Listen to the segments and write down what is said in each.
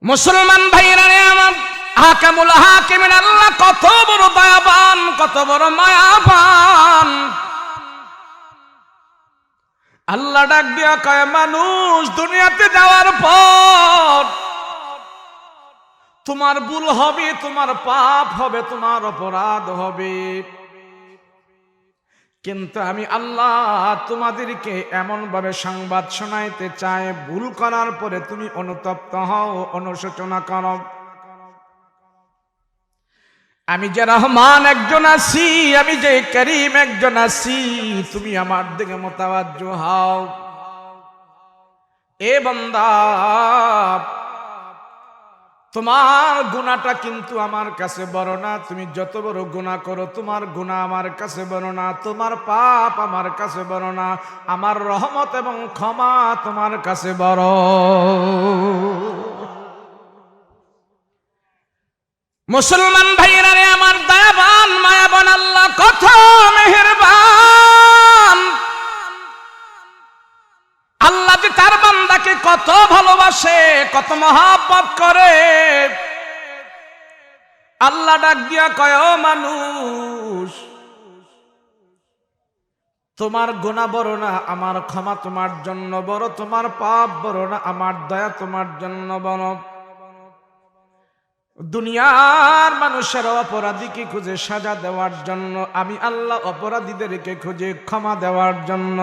মুসলমান ভাইরা রে আমার, হাকামুল হাকিমিন আল্লাহ কত বড় দয়াবান, কত বড় মায়াবান। আল্লাহ ডাক দিয়া কয়, মানুষ দুনিয়াতে যাওয়ার পর তোমার ভুল হবে, তোমার পাপ হবে, তোমার অপরাধ হবে, কিন্তু আমি আল্লাহ তোমাদেরকে এমন ভাবে সংবাদ শোনাইতে চাই, ভুল করার পরে তুমি অনুতপ্ত হও, অনুশোচনা করো। আমি যে রহমান একজন আছি, আমি যে করিম একজন আছি, তুমি আমার দিকে মুতাওয়াজ্জু হও। এ বান্দা, তোমার গুনাহটা কিন্তু আমার কাছে বড় না, তুমি যত বড় গুনাহ করো তোমার গুনাহ আমার কাছে বড় না, তোমার পাপ আমার কাছে বড় না, আমার রহমত এবং ক্ষমা তোমার কাছে বড়। মুসলমান ভাইয়েরা রে আমার, দয়াবান মায়াবান আল্লাহ কত মেহেরবান। আল্লাহ যে তার বান্দাকে কত ভালোবাসে, কত মহব্বত করে। আল্লাহ ডাক দিয়া কয়, ও মানুষ, তোমার গুনাহ বড় না, আমার ক্ষমা তোমার জন্য বড়, তোমার পাপ বড় না, আমার দয়া তোমার জন্য বড়। দুনিয়ার মানুষের অপরাধীকে খুঁজে সাজা দেওয়ার জন্য, আমি আল্লাহ অপরাধীদেরকে খুঁজে ক্ষমা দেওয়ার জন্য।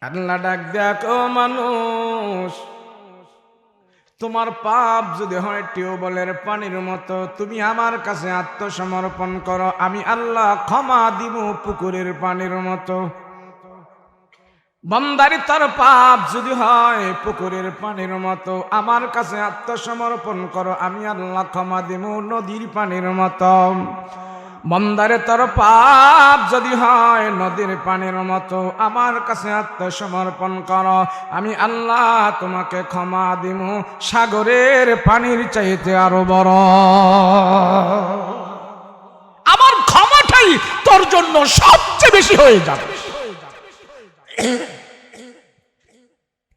আল্লাহ ডাক দেখ, ও মানুষ, তোমার পাপ যদি হয় টিউবওয়েলের পানির মতো, তুমি আমার কাছে আত্মসমর্পণ করো, আমি আল্লাহ ক্ষমা দিব পুকুরের পানির মতো। বান্দারি তোর পাপ যদি হয় পুকুরের পানির মতো, আমার কাছে আত্মসমর্পণ করো, আমি আল্লাহ ক্ষমা দিব নদীর পানির মতো। বান্দারে তোর পাপ যদি হয় নদীর পানির মতো, আমার কাছে আত্মসমর্পণ করো, আমি আল্লাহ তোমাকে ক্ষমা দিব সাগরের পানির চাইতে আরো বড়। আমার ক্ষমাটাই তোর জন্য সবচেয়ে বেশি হয়ে যাবে।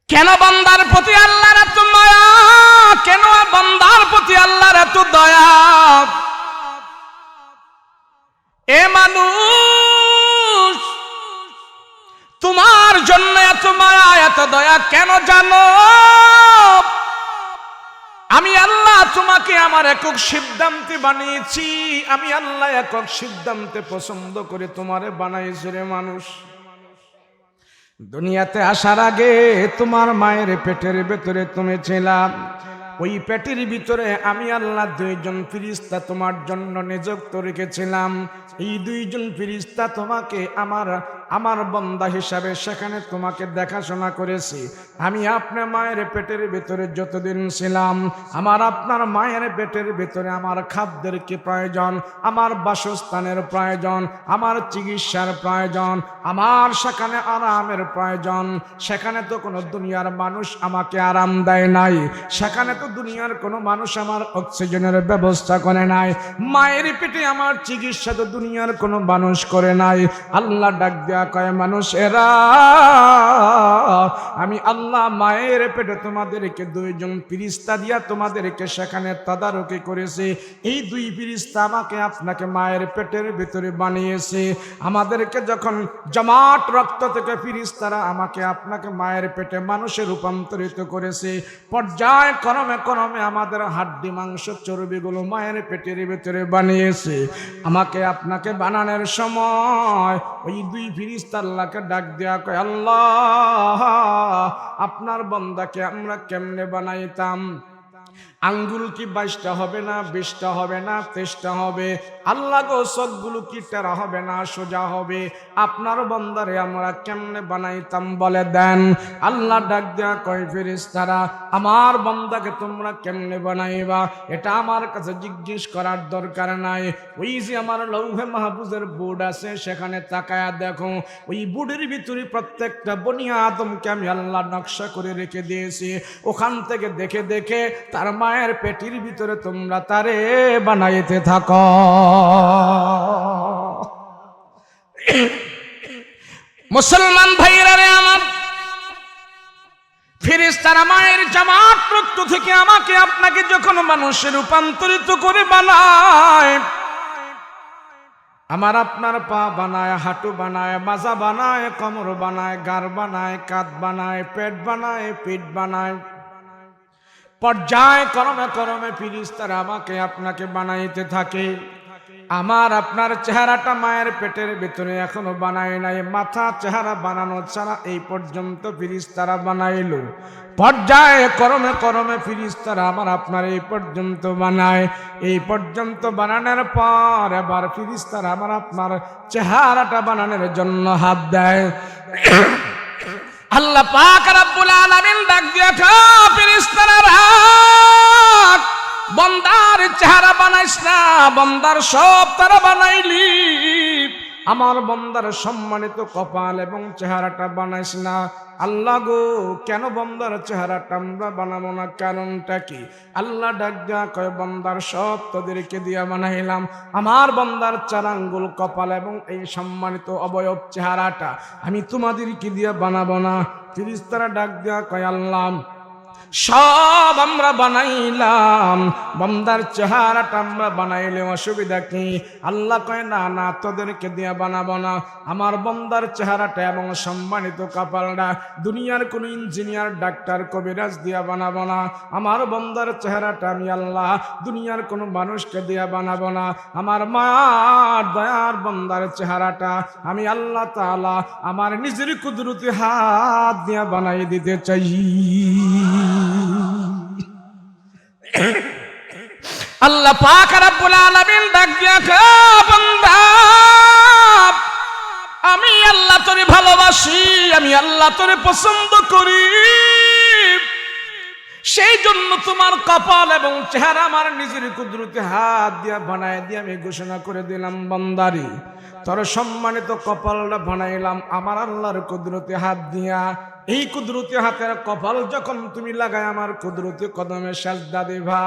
কেন বান্দার প্রতি আল্লাহর এত মায়া, কেন বান্দার প্রতি আল্লাহর এত দয়া? এ মানুষ, তোমার জন্য এত মায়া এত দয়া কেন জানো? আমি আল্লাহ তোমাকে আমার একক সিদ্ধান্তে বানিয়েছি, আমি আল্লাহ একক সিদ্ধান্তে পছন্দ করে তোমারে বানাইছি রে মানুষ। দুনিয়াতে আসার আগে তোমার মায়ের পেটের ভেতরে তুমি ছিলাম, ওই পেটের ভিতরে আমি আল্লাহ দুইজন ফেরেশতা তোমার জন্য নিযুক্ত রেখেছিলাম। এই দুইজন ফেরেশতা তোমাকে আমার বান্দা হিসাবে সেখানে তোমাকে দেখাশোনা করেছি। আমি আপনার মায়ের পেটের ভিতরে যতদিন ছিলাম, আপনার মায়ের পেটের ভিতরে আমার খাদ্যের কি প্রয়োজন, আমার বাসস্থানের প্রয়োজন, আমার চিকিৎসার প্রয়োজন, আমার সেখানে আরামের প্রয়োজন। সেখানে তো কোনো দুনিয়ার মানুষ আমাকে আরাম দেয় নাই, সেখানে তো দুনিয়ার কোনো মানুষ আমার অক্সিজেনের ব্যবস্থা করে নাই, মায়ের পেটে আমার চিকিৎসা তো দুনিয়ার কোনো মানুষ করে নাই। আল্লাহ ডাক দেয়া কয়, মানুষেরা, আমি আল্লাহ মায়ের পেটে তোমাদেরকে দুইজন ফেরেশতা দিয়া তোমাদেরকে সেখানে তদারকি করেছে। এই দুই ফেরেশতা আমাকে আপনাকে মায়ের পেটের ভিতরে বানিয়েছে। আমাদেরকে যখন জমাট রক্ত থেকে ফেরেশতারা আমাকে আপনাকে মায়ের পেটে মানুষে রূপান্তরিত করেছে, পর্যায় ক্রমে ক্রমে আমাদের হাড্ডি মাংস চর্বিগুলো মায়ের পেটের ভিতরে বানিয়েছে। আমাকে আপনাকে বানানোর সময় ওই দুই ফেরেশতা আল্লাহকে ডাক দেয়া কয়, আল্লাহ, আপনার বান্দাকে আমরা কেমনে বানাইতাম? আঙ্গুল কি 22টা হবে না, 20টা হবে না, 23টা হবে? আল্লাহ গো, চোখগুলো কি টেরা হবে না সোজা হবে? আপনার বান্দারে আমরা কেমনে বানাইতাম বলে দেন। আল্লাহ ডাক দেয়া কয়, ফেরেশতারা, আমার বান্দাকে তোমরা কেমনে বানাইবা এটা আমার কাছে জিজ্ঞেস করার দরকার নাই। ওই যে আমার লৌহে মাহফুজের বোর্ড আছে, সেখানে তাকায়া দেখো, ওই বোর্ডের ভিতরে প্রত্যেকটা বনি আদমকে আমি আল্লাহ নকশা করে রেখে দিয়েছি। ওখান থেকে দেখে দেখে তার মায়ের পেটির ভিতরে তোমরা তারে বানাইতে থাকো। মুসলমান ভাইরা রে আমার, ফেরেশতারা মায়ের জামাত রক্ত থেকে আমাকে আপনাকে যখন মানুষে রূপান্তরিত করে বানায়, আমার আপনার পা বানায়, হাঁটু বানায়, মাজা বানায়, কোমর বানায়, গাড় বানায়, কাঁধ বানায়, পেট বানায়, পিঠ বানায়, পর্যায় ক্রমে ক্রমে ফেরেশতারা আমাকে আপনাকে বানাইতে থাকে। আমার আপনার চেহারাটা মায়ের পেটের ভিতরে এখনো বানায় নাই, মাথা চেহারা বানানো ছাড়া এই পর্যন্ত ফেরেশতারা বানাইলো। পর্যায়ে ক্রমে ক্রমে ফেরেশতারা আমার আপনার এই পর্যন্ত বানায়। এই পর্যন্ত বানানোর পর এবার ফেরেশতারা আমার আপনার চেহারাটা বানানোর জন্য হাত দেয়। আল্লাহ পাক রব্বুল আলামিন ডাক দিয়া ফেরেশতারা, বান্দার চেহারা বানাইস না, বান্দার সব তারা বানাইলি, আমার বান্দার সম্মানিত কপাল এবং চেহারাটা বানাইস না। আল্লাহ গো, কেন বান্দার চেহারাটা আমরা বানাবো না, কারণটা কি? আল্লাহ ডাক দিয়া কয়, বান্দার সব তোদেরকে দিয়া বানাইলাম, আমার বান্দার 4 আঙ্গুল কপাল এবং এই সম্মানিত অবয়ব চেহারাটা আমি তোমাদেরকে দিয়া বানাবো না। ফেরেশতারা ডাক দিয়া কয়, আল্লাহ সব আমরা বানাইলাম, বান্দার চেহারাটা আমরা বানাইলে অসুবিধা কি? আল্লাহ কয়, না না, তোদেরকে দিয়ে বানাবো না, আমার বান্দার চেহারাটা এবং সম্মানিত কপালটা দুনিয়ার কোন ইঞ্জিনিয়ার, ডাক্তার, কবিরাজ দিয়া বানাবো না, আমার বান্দার চেহারাটা আমি আল্লাহ দুনিয়ার কোনো মানুষকে দিয়া বানাবো না, আমার মায়ার দয়ার বান্দার চেহারাটা আমি আল্লাহ তাআলা আমার নিজের কুদরতি হাত দিয়া বানাই দিতে চাই। আল্লাহ পাক রব্বুল আলামিন ডাক দিয়া কয়, বান্দা আমি আল্লাহ তোরে ভালোবাসি, আমি আল্লাহ তোরে পছন্দ করি, সেই জন্য তোমার কপাল এবং চেহারা আমার নিজের কুদরতি হাত দিয়া বানায় দিয়ে আমি ঘোষণা করে দিলাম, বান্দারি তোর সম্মানিত কপালটা বানাইলাম আমার আল্লাহর কুদরতি হাত দিয়া। এই কুদরতি হাতের কপাল যখন তুমি লাগায় আমার কুদরতি কদমে সাজদা দিবা,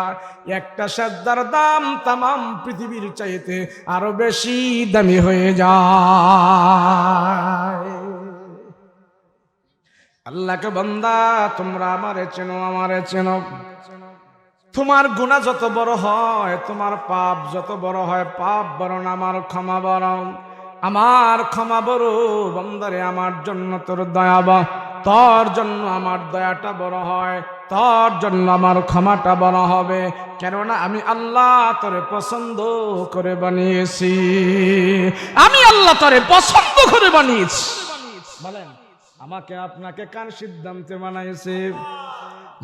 একটা সাজদার দাম তামাম পৃথিবীর চাইতে আরো বেশি দামি হয়ে যায়। আল্লাহকে বান্দা তোমরা আমারে চেনো, আমারে চেনো, তোমার গুনাহ যত বড় হয়, তোমার পাপ যত বড় হয়, পাপ বড় না আমার ক্ষমা বড়, আমার ক্ষমা বড়। বান্দারে আমার জন্য তোর দয়া বা তোর জন্য আমার দয়াটা বড় হয়, তোর জন্য আমার ক্ষমাটা বড় হবে, কেননা আমি আল্লাহ তোরে পছন্দ করে বানিয়েছি, আমি আল্লাহ তোরে পছন্দ করে বানিয়েছি। বলেন আমাকে আপনাকে কার সিদ্ধান্তে বানিয়েছে?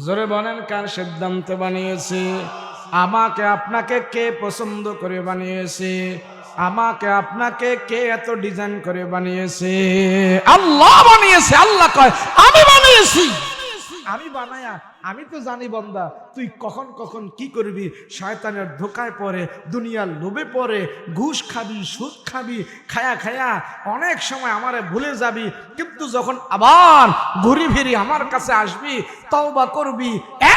জোরে বলেন কার সিদ্ধান্তে বানিয়েছে? আমাকে আপনাকে কে পছন্দ করে বানিয়েছে? আমাকে আপনাকে কে এত ডিজাইন করে বানিয়েছে? আল্লাহ বানিয়েছে। আল্লাহ কয় আমি বানিয়েছি, আমি বানায়া আমি তো জানি বান্দা তুই কখন কখন কি করবি, শয়তানের ধোকায় পড়ে, দুনিয়ার লোভে পড়ে, ঘুষ খাবি, সুদ খাবি, খায়া খায়া অনেক সময় আমারে ভুলে যাবি, কিন্তু যখন আবার ঘুরি ফিরি আমার কাছে আসবি, তওবা করবি,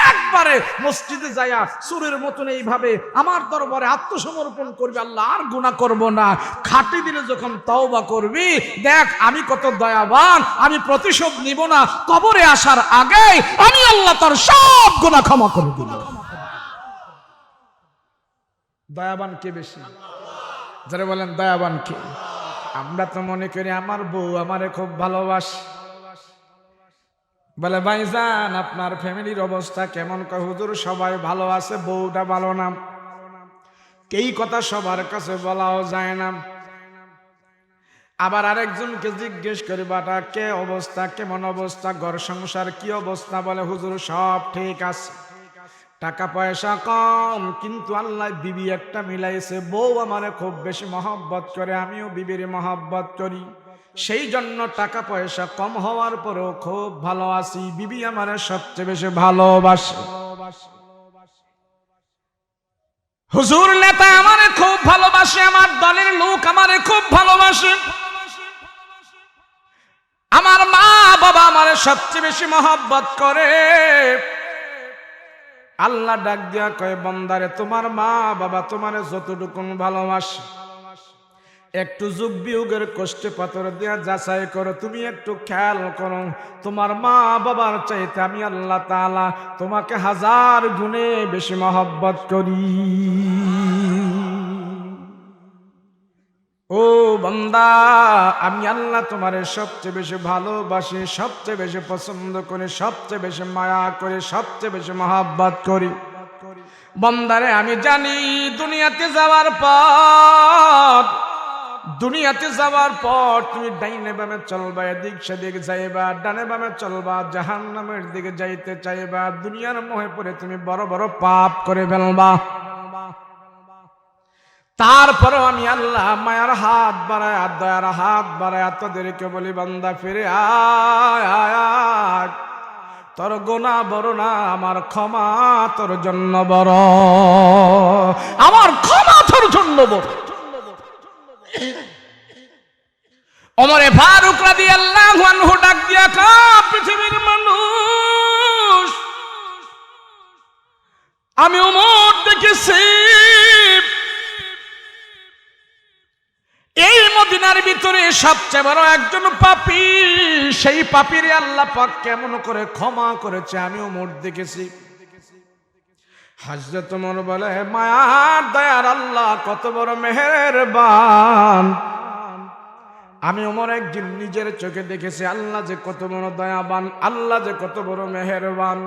একবারে মসজিদে যায়া চোরের মতন এইভাবে আমার দরবারে আত্মসমর্পণ করবি, আল্লাহ আর গুনাহ করব না, খাটি দিলে যখন তওবা করবি, দেখ আমি কত দয়াবান, আমি প্রতিশোধ নিব না, কবরে আসার আগে আমি আল্লাহ তোর সব গুনাহ ক্ষমা করে দিল। দয়াবান কে বেশি? যারা বলেন দয়াবান কে? আমরা তো মনে করি আমার বউ আমারে খুব ভালোবাসে, বলে ভাইজান আপনার ফ্যামিলির অবস্থা কেমন? কয় হুজুর সবাই ভালো আছে, বউটা ভালো না। এই কথা সবার কাছে বলাও যায় না। আবার আরেকজনকে জিজ্ঞেস করি বাটা কে অবস্থা, কেমন অবস্থা, ঘর সংসার কি অবস্থা? বলে হুজুর সব ঠিক আছে, টাকা পয়সা কম, কিন্তু আল্লাহ বিবি একটা মিলাইছে, বউ আমারে খুব বেশি মহব্বত করে, আমিও বিবির মহব্বত করি, সেই জন্য টাকা পয়সা কম হওয়ার পরেও খুব ভালো আছি, বিবি আমারে সবচেয়ে বেশি ভালোবাসে। হুজুর নেতা আমারে খুব ভালোবাসে, আমার দলের লোক আমারে খুব ভালোবাসে, আমার মা বাবা আমারে সবচেয়ে বেশি মহব্বত করে। আল্লাহ ডাক দিয়া কয় বান্দারে তোমার মা বাবা তোমারে যতটুকু ভালোবাসে, একটু যুগ বিয়োগের কষ্টে পাথর দিয়া যাচাই করো, তুমি একটু খেয়াল করো, তোমার মা বাবার চাইতে আমি আল্লাহ তাআলা তোমাকে 1000 গুণে বেশি মহব্বত করি। ও বান্দা, আমি আল্লাহ তোমারে সবচেয়ে বেশি ভালোবাসি, সবচেয়ে বেশি পছন্দ করি, সবচেয়ে বেশি মায়া করি, সবচেয়ে বেশি মহব্বত করি। বান্দারে আমি জানি দুনিয়াতে যাওয়ার পর তুমি ডাইনে বামে চলবা, এদিক সেদিক যাইবা, ডানে বামে চলবা, জাহান্নামের দিকে যাইতে চাইবা, দুনিয়ার মোহে পড়ে তুমি বড় বড় পাপ করে ফেলবা। তারপরও আমি আল্লাহ মায়ার হাত বাড়ায়, দয়ার হাত বাড়ায় তোদেরকে বলি, বান্দা ফিরে আয়, তোর গোনা বড় না, আমার ক্ষমা তোর জন্য বড়, আমার ক্ষমা তোর জন্য বড়। ওমরে ফারুক রাদিয়াল্লাহু আনহু ডাক দিয়া কয়, পৃথিবীর মানুষ, আমি ওমর দেখেছি এই মদিনার ভিতরে সবচেয়ে বড় একজন পাপী, সেই পাপীরে আল্লাহ পাক কেমন করে ক্ষমা করেছে আমি ওমর দেখেছি। হযরত ওমর বলে, মায়ার দয়ার আল্লাহ কত বড় মেহেরবান, আমি ওমর একদিন নিজের চোখে দেখেছি আল্লাহ যে কত বড় দয়াবান, আল্লাহ যে কত বড় মেহেরবান।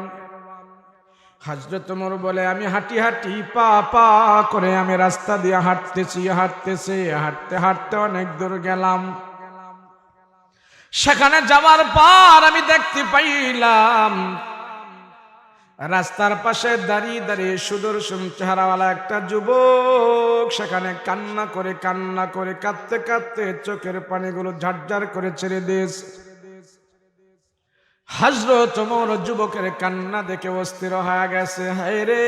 হযরত ওমর বলে, আমি হাঁটি হাঁটি পা পা করে আমি রাস্তা দিয়ে হাঁটতেছি, হাঁটতে হাঁটতে অনেক দূর গেলাম। সেখানে যাওয়ার পর আমি দেখতে পাইলাম রাস্তার পাশে দাঁড়িয়ে দাঁড়িয়ে সুদর্শন চেহারাওয়ালা একটা যুবক সেখানে কান্না করে কাঁদতে কাঁদতে চোখের পানিগুলো ঝারঝার করে ছেড়ে দিয়েছে। হযরত ওমর যুবকের কান্না দেখে অস্থির হয়ে গেছে। হায় রে,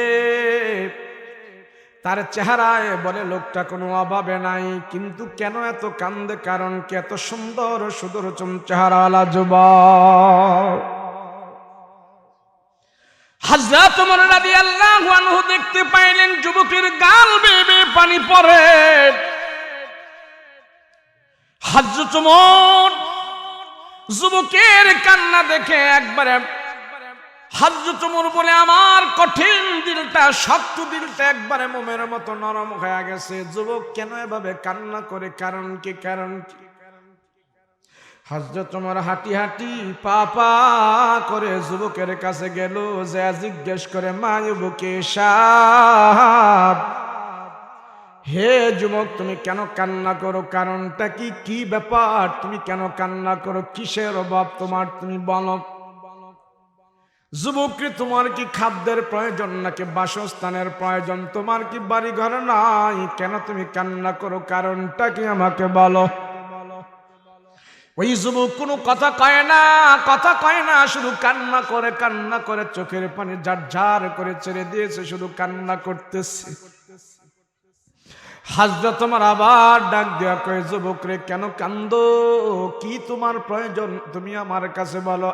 তার চেহারায় বলে লোকটা কোনো অভাবে নাই, কিন্তু কেন এত কান্দে, কারণ কি এত সুন্দর সুদর্শন চেহারাওয়ালা যুবক। হযরত ওমর রাদিয়াল্লাহু আনহু দেখতে পাইলেন যুবকের গাল বেয়ে বেয়ে পানি পড়ে। হযরত ওমর যুবকের কান্না দেখে একবারে হযরত ওমর বলে, আমার কঠিন দিলটা, শক্ত দিলটা একবারে মোমের মতো নরম হয়ে গেছে। যুবক কেন এভাবে কান্না করে, কারণ কি? হযরত ওমর হাঁটি হাঁটি পা পা করে যুবকের কাছে গেল, যে জিজ্ঞেস করে, মা যুবকে সাহেব, হে যুবক তুমি কেন কান্না করো, কারণটা কি? কি ব্যাপার, তুমি কেন কান্না করো, কিসের অভাব তোমার, তুমি বলো। যুবকরে, তোমার কি খাদ্যের প্রয়োজন নাকি বাসস্থানের প্রয়োজন? তোমার কি বাড়ি ঘর নাই? কেন তুমি কান্না করো, কারণটা কি আমাকে বলো। ওই যুবক কোনো কথা কয় না, শুধু কান্না করে চোখের পানি ঝারঝার করে ছেড়ে দিয়েছে, শুধু কান্না করতেছে। হযরত ওমর আবার ডাক দিয়া কয়, যুবক রে কেন কান্দো, কি তোমার প্রয়োজন তুমি আমার কাছে বলো,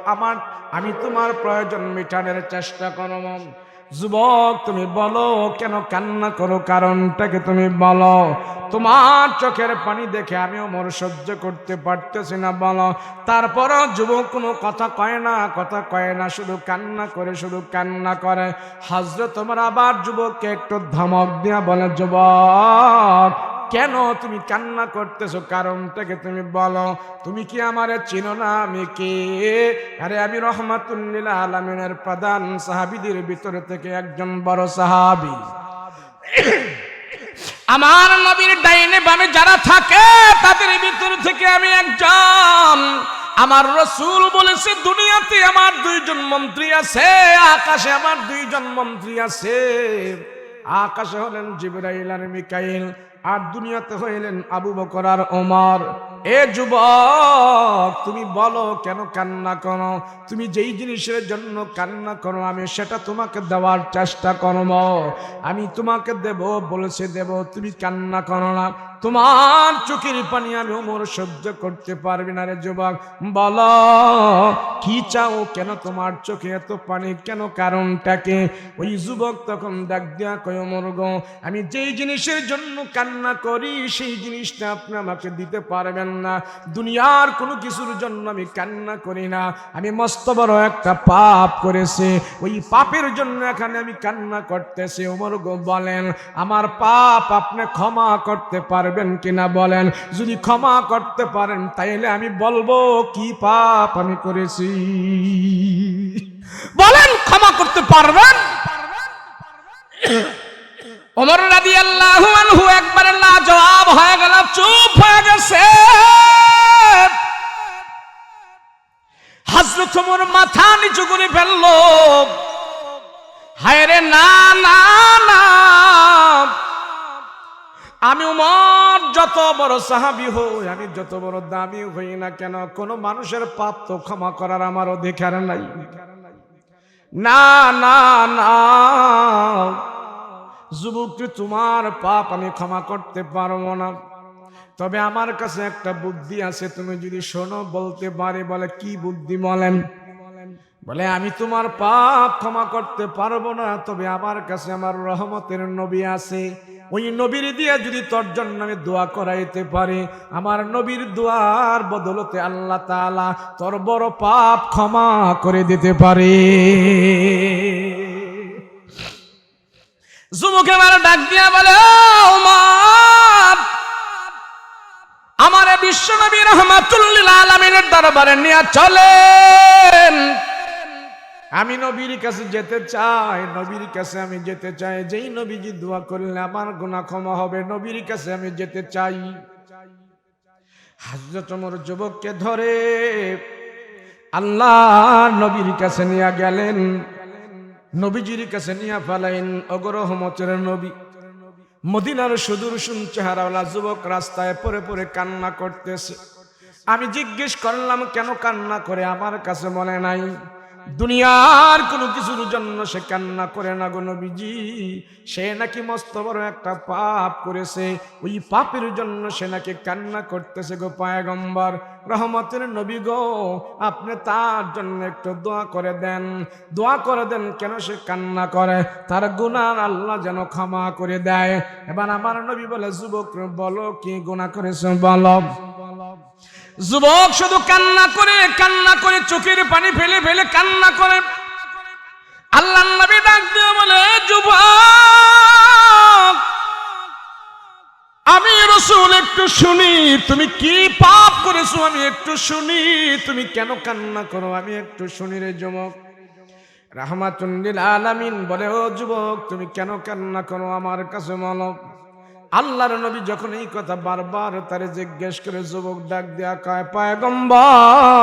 আমি তোমার প্রয়োজন মিটানোর চেষ্টা করব। যুবক তুমি বলো কেন কান্না করো, কারণটাকে তুমি বলো। তোমার চোখের পানি দেখে আমি ওমর সহ্য করতে পারতেছি না, বলো। তারপরও যুবক কোনো কথা কয় না, শুধু কান্না করে। হযরত ওমর আবার যুবককে একটু ধমক দিয়া বলে, যুবক কেন তুমি কান্না করতেছো, কারণটাকে তুমি বলো। তুমি কি আমারে চিনো না, আমি কে? আরে আমি রাহমাতুল লিল আলামিনের প্রধান সাহাবীদের ভিতর থেকে একজন বড় সাহাবী। আমার নবীর ডাইনে বামে যারা থাকে তাদের ভিতর থেকে আমি একজন। আমার রাসূল বলেছে, দুনিয়াতে আমার 2 জন মন্ত্রী আছে, আকাশে আমার 2 জন মন্ত্রী আছে। আকাশে হলেন জিবরাইল আর মিকাইল, আর দুনিয়াতে হইলেন আবু বকর আর ওমর। এ যুবক তুমি বলো কেন কান্না করো, তুমি যেই জিনিসের জন্য কান্না করো আমি সেটা তোমাকে দেওয়ার চেষ্টা করব, আমি তোমাকে দেব বলেছে দেব, তুমি কান্না করো না। তোমার চোখের পানি আমি ওমর সহ্য করতে পারবি না রে যুবক, বলো কি চাও, কেন তোমার চোখে এত পানি, কেন কারণটাকে? ওই যুবক তখন ডাক দিয়া কয়, ওমর গো, আমি যেই জিনিসের জন্য কান্না করি সেই জিনিসটা আপনি আমাকে দিতে পারবেন না। দুনিয়ার কোনো কিছুর জন্য আমি কান্না করি না, আমি মস্ত বড় একটা পাপ করেছি, ওই পাপের জন্য এখানে আমি কান্না করতেছি। ওমর গো বলেন, আমার পাপ আপনি ক্ষমা করতে পারবেন কিনা বলেন? যদি ক্ষমা করতে পারেন তাইলে আমি বলবো কি পাপ আমি করেছি। বলেন ক্ষমা করতে পারবেন? ওমর রাদিয়াল্লাহু আনহু একবারে লাজবাব হয়ে গেল, চুপ হয়ে গেছে। হযরত ওমর মাথা নিচু করে ফেলল, হায় রে, না না না, আমি ওমর যত বড় সাহাবী হই, আমি যত বড় দামি হই না কেন, কোন মানুষের পাপ তো ক্ষমা করার আমার অধিকার নাই। না না না যুবক, তোমার পাপ আমি ক্ষমা করতে পারবো না, তবে আমার কাছে একটা বুদ্ধি আছে, তুমি যদি শোনো বলতে পারে। বলে কি বুদ্ধি বলেন? বলে আমি তোমার পাপ ক্ষমা করতে পারবো না, তবে আমার কাছে আমার রহমতের নবী আছে, ওই নবীর দিয়ে যদি তোর জন্য আমি দোয়া করাইতে পারি, আমার নবীর দোয়ার বদলতে আল্লাহ তাআলা তোর বড় পাপ ক্ষমা করে দিতে পারে। যুবক এবার ডাক দিয়া বলে, ওমর, আমার বিশ্ব নবী রাহমাতুল লিল আলামিনের দরবারে নিয়ে চলেন, আমি নবীর কাছে যেতে চাই, নবীর কাছে আমি যেতে চাই, যেই নবীজি দোয়া করলে আমার গুনাহ ক্ষমা হবে, নবীর কাছে আমি যেতে চাই। হযরত ওমর যুবককে ধরে আল্লাহর নবীর কাছে নিয়ে গেলেন, নবীজির কাছে নিয়ে ফেলাইন। ওগো রহমতের নবী, মদিনার সুদূর চেহারাওয়ালা যুবক রাস্তায় পড়ে পড়ে কান্না করতেছে। আমি জিজ্ঞেস করলাম কেন কান্না করে, আমার কাছে মনে নাই। দুনিয়ার কোনো কিছুর জন্য সে কান্না করে না গো নবীজি, সে নাকি মস্ত বড় একটা পাপ করেছে, ওই পাপের জন্য সে নাকি কান্না করতেছে গো পয়গম্বর, রহমতের নবী গো, আপনি তার জন্য একটু দোয়া করে দেন, দোয়া করে দেন, কেন সে কান্না করে, তার গুনাহ আল্লাহ যেন ক্ষমা করে দেয়। এবার আমার নবী বলে, যুবক বলো কি গুনাহ করেছে বলো। যুবক শুধু কান্না করে চোখের পানি ফেলে ফেলে কান্না করে। আল্লাহর নবী ডাক দিয়ে বলে, যুবক, আমি রাসূল একটু শুনি তুমি কি পাপ করেছো, আমি একটু শুনি, তুমি কেন কান্না করো, আমি একটু শুনি রে যুবক। রাহমাতুল লিল আলামিন বলে, ও যুবক, তুমি কেন কান্না করো আমার কাছে বলো। আল্লাহর নবী যখন এই কথা বারবার তারে জিজ্ঞেস করে, যুবক ডাক দেয়া কয়, পয়গম্বর,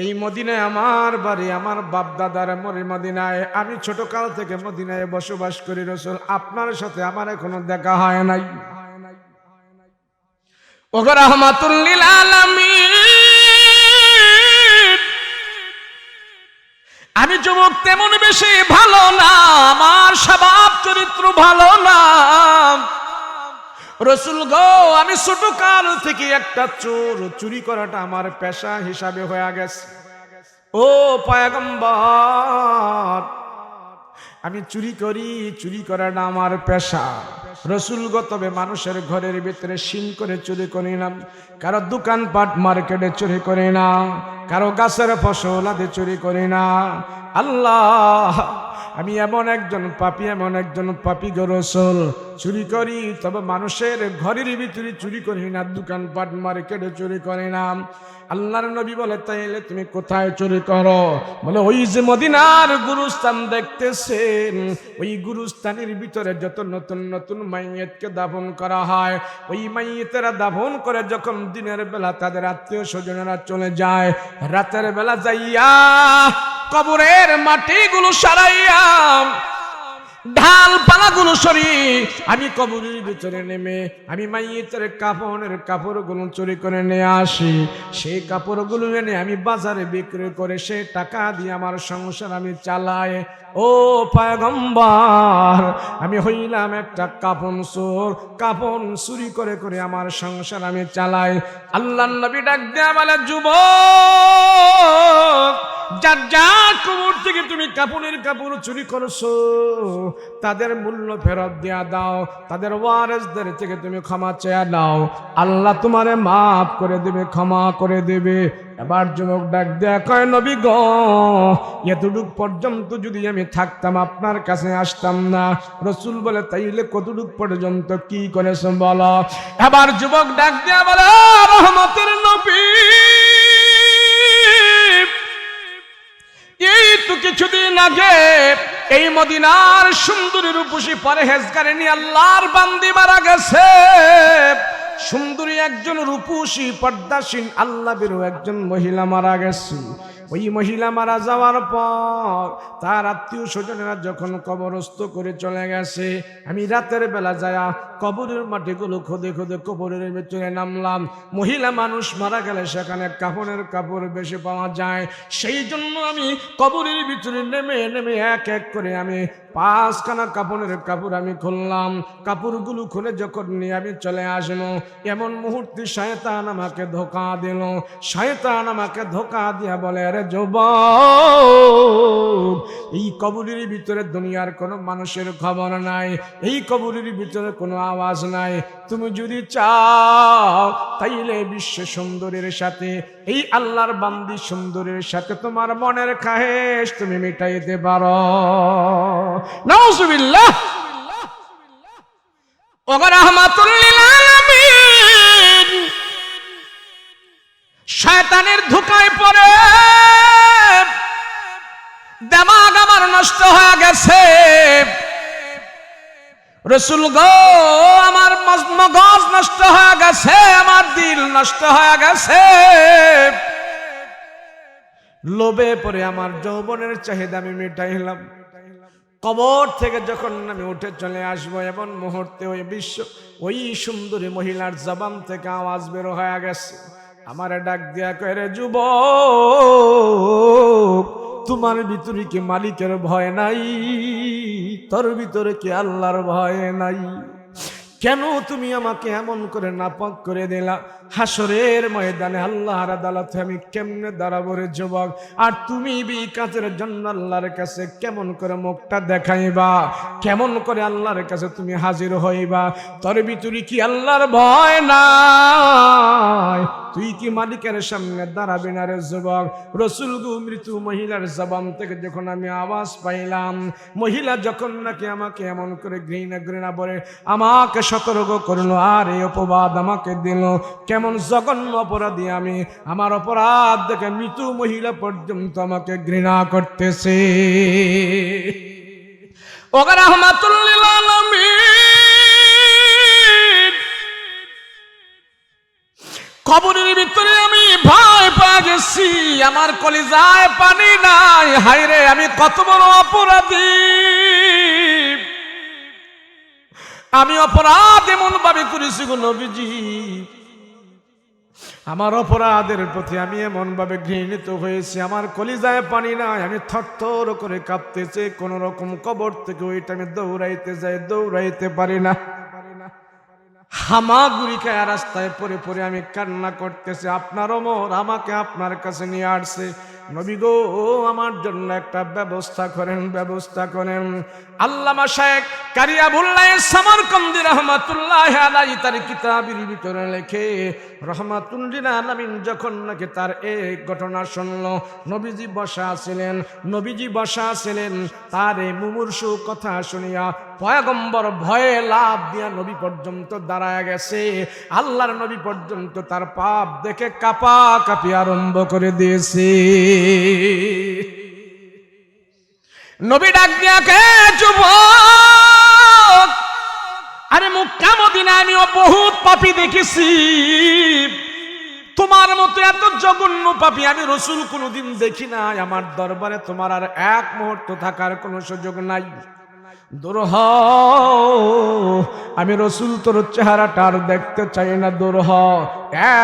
এই মদিনায় আমার বাড়ি, আমার বাপ দাদার মরে মদিনায়, আমি ছোট কাল থেকে মদিনায় বসবাস করি রাসূল, আপনার সাথে আমার এখনো দেখা হয় নাই। ওগো রাহমাতুল লিল আলামিন, আমি যুবক তেমন বেশি ভালো না, আমার স্বভাব চরিত্র ভালো না রাসূল গো, আমি ছোট কাল থেকে একটা চুরি করাটা আমার পেশা হিসাবে হয়ে গেছে। ও পয়গম্বর, আমি চুরি করি, চুরি করাটা আমার পেশা রাসূল গো, তবে মানুষের ঘরের ভিতরে সিন করে চুরি করি না, কারো দোকানপাট মার্কেটে চুরি করি না, কারো গাছের ফসল আদি চুরি করি না। আল্লাহ, আমি এমন একজন পাপী গো রাসূল, চুরি করি তবে মানুষের ঘরের ভিতরে চুরি করি না, দোকানপাট মার্কেটে চুরি করি না। আল্লাহর নবী বলে, তাইলে তুমি কোথায় চুরি করো? বলে, ওই যে মদিনার গুরুস্থান দেখতেছেন, ওই গুরুস্থানের ভিতরে যত নতুন নতুন মাইয়িতকে দাফন করা হয়, ওই মাইয়িতেরা দাফন করে যখন দিনের বেলা তাদের আত্মীয় স্বজনেরা চলে যায়, রাতের বেলা যাইয়া কবরের মাটিগুলো সারাইয়া ঢাল পালাগুলো সরি আমি কবরের ভিতরে নেমে আমি মাইয়েতের কাফনের কাপড়গুলো চুরি করে নিয়ে আসি। সেই কাপড়গুলো এনে আমি বাজারে বিক্রি করে সে টাকা দিয়ে আমার সংসার আমি চালাই। ও পয়গম্বর, আমি হইলাম একটা কাফন চোর, কাফন চুরি করে করে আমার সংসার আমি চালাই। আল্লাহর নবী ডাক দেয়া বলে, যুবক, যার যার কবর থেকে তুমি কাপড়ের কাপড় চুরি করছো তাদের মূল্য ফেরত দিয়া দাও, তাদের ওয়ারিসদের থেকে তুমি ক্ষমা চেয়ে নাও, আল্লাহ তোমারে মাফ করে দেবে, ক্ষমা করে দেবে। এবার যুবক ডাক দেয়া কয়, নবী গো, এতটুক পর্যন্ত যদি আমি থাকতাম আপনার কাছে আসতাম না। রাসূল বলে, তাইলে কতটুক পর্যন্ত কি করেছো বলো। এবার যুবক ডাক দেয়া বলে, রহমতের নবী, এই তো কিছুদিন আগে এই মদিনার সুন্দরী রূপসী পরহেজগারিনী আল্লাহর বান্দি মারা গেছে। সুন্দরী একজন রূপসী পর্দাসীন আল্লাহ বেরো একজন মহিলা মারা গেছে। ওই মহিলা মারা যাওয়ার পর তার আত্মীয় স্বজনেরা যখন কবরস্থ করে চলে গেছে, আমি রাতের বেলা যায়া কবরের মাটিগুলো খুদে খুদে কবরের ভিতরে নামলাম। মহিলা মানুষ মারা গেলে সেখানে কাফনের কাপড় বেশি পাওয়া যায়, সেই জন্য আমি কবরের ভিতরে নেমে নেমে এক এক করে আমি 5খানা কাফনের কাপড় আমি খুললাম। কাপড়গুলো খুলে যখন নিয়ে আমি চলে আসলো, এমন মুহূর্তে শয়তান আমাকে ধোঁকা দিল। শয়তান আমাকে ধোঁকা দিয়া বলে, আরে যুবক, এই কবরের ভিতরে দুনিয়ার কোনো মানুষের খবর নাই, এই কবরের ভিতরে কোনো আওয়াজ নাই। তুমি যদি চাও তাইলে বিশ্ব সুন্দরীর সাথে, এই আল্লাহর বান্দি সুন্দরীর সাথে তোমার মনের খাহেশ তুমি মিটাইতে পারো। নাউজুবিল্লাহ। ও রাহমাতুল লিল আলামিন, শয়তানের ধোঁকায় পড়ে দিমাগ আমার নষ্ট হয়ে গেছে। রাসূল গো, আমার মগজ নষ্ট হয়ে গেছে, আমার দিল নষ্ট হয়ে গেছে। লোভে পড়ে আমার যৌবনের চাহিদা আমি মিটাইলাম। কবর থেকে যখন আমি উঠে চলে আসবো, এমন মুহূর্তে ওই সুন্দরী মহিলার জবান থেকে আওয়াজ বের হয়ে গেছে। আমারে ডাক দিয়া কয়, রে যুবক, তোমার ভিতরে কি মালিকের ভয় নাই? তোর ভিতরে কি আল্লাহর ভয় নাই? কেন তুমি আমাকে এমন করে নাপাক করে দিলা? হাসরের ময়দানে আল্লাহর আদালতে আমি কেমনে দাঁড়াবো রে যুবক? আর তুমি বিকাতের জন্য আল্লাহর কাছে কেমন করে মুখটা দেখাইবা? কেমন করে আল্লাহর কাছে তুমি হাজির হইবা? তোর ভিতরে কি আল্লাহর ভয় নাই? তুই কি মালিকের সামনে দাঁড়াবি না রে যুবক? রাসূল গো, মৃত্যু মহিলার জবান থেকে যখন আমি আওয়াজ পাইলাম, মহিলা যখন নাকি আমাকে এমন করে ঘৃণা বলে আমাকে সতর্ক করলো, আর এই অপবাদ আমাকে দিল। কেমন জঘন্য অপরাধী আমি! আমার অপরাধ দেখে মৃত্যু মহিলা পর্যন্ত আমাকে ঘৃণা করতেছে। ও রাহমাতুল লিল আলামিন, কবরের ভিতরে আমি ভয় পেয়ে গেছি, আমার কলিজায় পানি নাই। হায়রে, আমি কত বড় অপরাধী! আমি অপরাধ এমন ভাবে করেছি গো নবীজি, আমার অপরাধের প্রতি আমি এমন ভাবে ঘৃণিত হয়েছি, আমার কলিজায় পানি নাই, আমি থরথর করে কাঁপতেছি। কোন রকম কবর থেকে ওইটা আমি দৌড়াইতে যাই, দৌড়াইতে পারি না। হামাগুড়ি খায় রাস্তায় পরে পরে আমি কান্না করতেছি। আপনার ওমর আমাকে আপনার কাছে নিয়ে আসছে। নবী গো, আমার জন্য একটা ব্যবস্থা করেন, ব্যবস্থা করেন। আল্লামা শায়েখ কারি আবুল্লাহ সামারকান্দি রাহমাতুল্লাহি আলাইহি তার কিতাবের ভিতরে লেখে, রাহমাতুল লিল আলামিন যখন নাকি তার এই ঘটনা শুনলো, নবীজি বসা ছিলেন, তার এই মুমূর্ষু কথা শুনিয়া পয়গম্বর ভয়ে লাফ দিয়া নবী পর্যন্ত দাঁড়ায় গেছে। আল্লাহর নবী পর্যন্ত তার পাপ দেখে কাঁপি আরম্ভ করে দিয়েছে। নবী ডাক দিয়া কে, যুবক, আরে মক্কা মদিনায় আমিও বহুত পাপী দেখেছি, তোমার মতো এত জঘন্য পাপী আমি রাসূল কোনোদিন দেখি নাই। আমার দরবারে তোমার আর এক মুহূর্ত থাকার কোনো সুযোগ নাই। দূর হ, আমি রসুল তোর চেহারাটা আর দেখতে চাই না, দূর হ।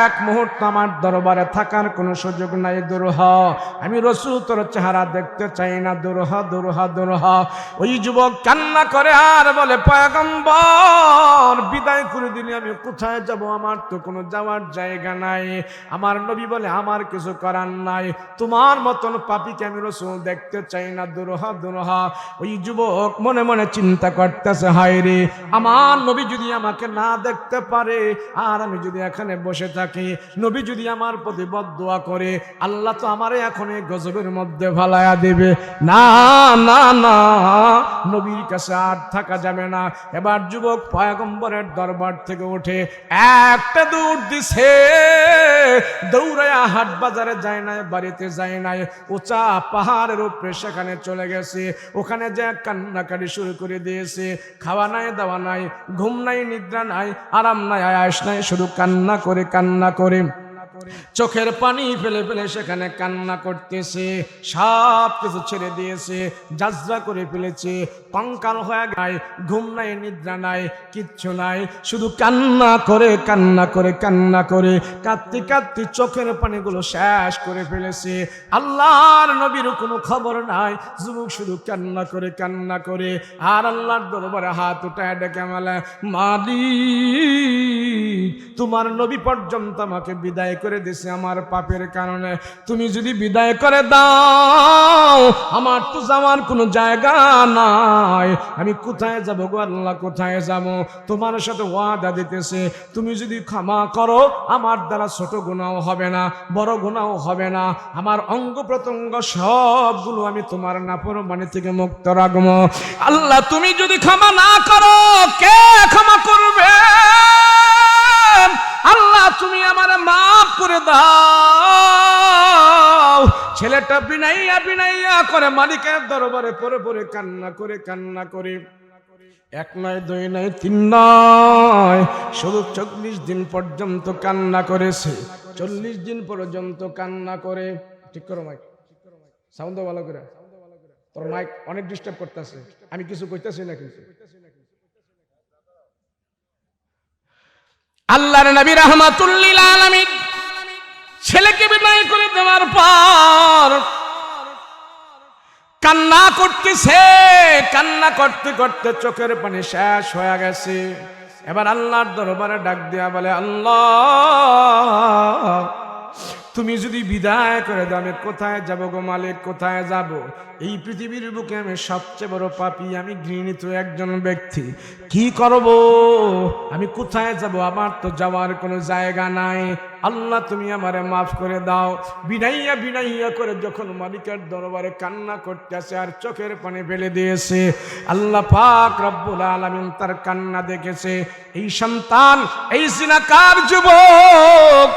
এক মুহূর্ত আমার দরবারে থাকার কোনো সুযোগ নাই, দূর হ। আমি রসুল তোর চেহারা দেখতে চাই না, দূর হ, দূর হ, দূর হ। ওই যুবক কান্না করে আর বলে, পয়গম্বর বিদায় করে দিলে আমি কোথায় যাব? আমার তো কোনো যাওয়ার জায়গা নাই। আমার নবী বলে, আমার কিছু করার নাই, তোমার মতন পাপীকে আমি রসুল দেখতে চাই না, দূর হ, দূর হ। ওই যুবক মনে মনে চিন্তা করতেছে, হায় রে, আমার নবী যদি আমাকে না দেখতে পারে আর আমি যদি এখানে বসে থাকি, নবী যদি আমার প্রতি বদদুয়া করে, আল্লাহ তো আমারে এখন এই গজবের মধ্যে ফালায়া দেবে। না না না, নবীর কাছে আর থাকা যাবে না। এবার যুবক পয়গম্বরের দরবার থেকে উঠে একটা দৌড় দিছে, দৌড়ায়া হাট বাজারে যায় নাই, বাড়িতে যায় নাই, উঁচা পাহাড়ের উপরে সেখানে চলে গেছে। ওখানে যে কান্নাকাটি শুরু করে দিয়েছে। খাওয়া নাই, দাওয়া নাই, ঘুম নাই, নিদ্রা নাই, আরাম নাই, আয়াস নাই, শুধু কান্না করে কান্না করে, চোখের পানি ফেলে ফেলে সেখানে কান্না করতেছে। সব কিছু ছেড়ে দিয়েছে, যাজরা করে ফেলেছে, কঙ্কাল হয়ে গায়, ঘুম নাই, নিদ্রা নাই, কিচ্ছু নাই, শুধু কান্না করে কান্না করে কান্না করে, কাঁদতে কাঁদতে চোখের পানিগুলো শেষ করে ফেলেছে। আল্লাহর নবীর কোনো খবর নাই, যুবক শুধু কান্না করে কান্না করে আর আল্লাহর দরবারে হাত উঠায় ডেকে বলে, মালিক তোমার নবী পর্যন্ত আমাকে বিদায় করে দিছে আমার পাপের কারণে, তুমি যদি বিদায় করে দাও আমার তো যাওয়ার কোনো জায়গা নাই, আমি কোথায় যাব গো আল্লাহ, কোথায় যাব? তোমার সাথে ওয়াদা দিতেছে, তুমি যদি ক্ষমা করো আমার দ্বারা ছোট গুনাহ হবে না, বড় গুনাহ হবে না, আমার অঙ্গ প্রত্যঙ্গ সবগুলো আমি তোমার নাফরমানি থেকে মুক্ত রাখবো। আল্লাহ তুমি যদি ক্ষমা না করো কে ক্ষমা করবে? আল্লাহ তুমি আমার মাফ করে দাও। ছেলেটা বিনাইয়া বিনাইয়া করে মালিকের দরবারে পরে পরে কান্না করে কান্না করে, এক নয়, দুই নয়, তিন নয়, শুধু 40 দিন পর্যন্ত কান্না করেছে। 40 দিন পর্যন্ত কান্না করে, ঠিক করো মাইক, সাউন্ড ভালো করে, তোর মাইক অনেক ডিস্টার্ব করতেছে, আমি কিছু কইতেছি না কিন্তু। আল্লাহর নবী রাহমাতুল লিল আলামিন ছেলেকে বিদায় করে দেওয়ার পর কান্না করতেছে, কান্না করতে করতে চোখের পানি শেষ হয়ে গেছে। এবার আল্লাহর দরবারে ডাক দিয়া বলে, আল্লাহ তুমি যদি বিদায় করে দাও আমি কোথায় যাব গো মালিক, কোথায় যাব? এই পৃথিবীর বুকে আমি সবচেয়ে বড় পাপী, আমি ঘৃণিত একজন ব্যক্তি, কি করব? আমি কোথায় যাব? আমার তো যাওয়ার কোনো জায়গা নাই, আল্লাহ তুমি আমারে মাফ করে দাও। বিনাইয়া বিনাইয়া করে যখন মালিকের দরবারে কান্না করতেছে আর চোখের পানি ফেলে দিয়েছে, আল্লাহ পাক রব্বুল আলামিন তার কান্না দেখেছে। এই সন্তান, এই জিনাকার যুবক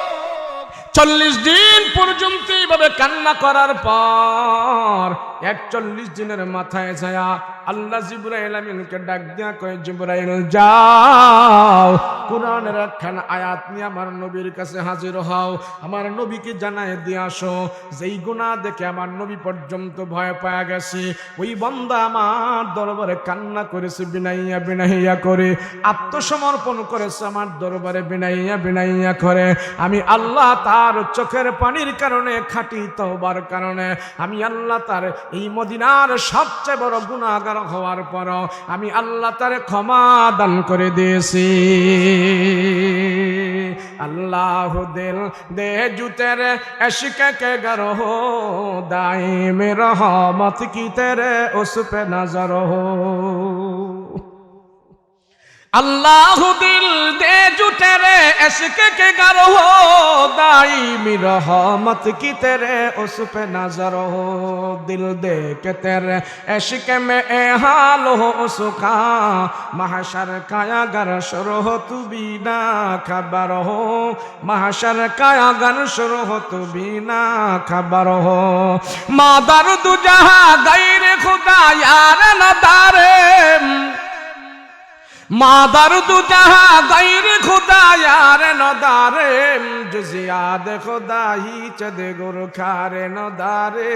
40 দিন পর্যন্ত এইভাবে কান্না করার পর 41 দিনের মাথায় ছায়া আল্লাহ জিবরাইল আমিনকে ডাক দিয়া কয়, জিবরাইল যাও কোরআনের একখান আয়াত নিয়ে আমার নবীর কাছে হাজির হও, আমার নবীকে জানায় দিয়ে আসো যেই গুনাহ দেখে আমার নবী পর্যন্ত ভয় পাওয়া গেছে, ওই বান্দা আমার দরবারে কান্না করেছে বিনাইয়া বিনাইয়া করে, আত্মসমর্পণ করেছে আমার দরবারে বিনাইয়া বিনাইয়া করে। আমি আল্লাহ তার চোখের পানির কারণে, খাঁটি তওবার কারণে আমি আল্লাহ তার এই মদিনার সবচেয়ে বড় গুনাহগার হওয়ার পর আমি আল্লাহ তার ক্ষমা দান করে দিয়েছি। अल्लाह दिल दे जू तेरे इश्क के गर हो, दाई में रहमत की तेरे उस पे नजर हो। अल्लाह दिल दे जू तेरे इश्क के गर हो, दाई रहमत की तेरे उस पे नजर हो। दिल दे के तेरे इश्क में ए हाल हो उसका, महशर का अगर शुरू हो तू बिना खबर हो, महशर का अगर शुरू हो तू बिना खबर हो। मादर दू जहां गैर खुदा यार न दारे, मादर दू जहां गैर खुदा यार न दारे, जुजियाद खुदा ही चद गुर खारे न दारे।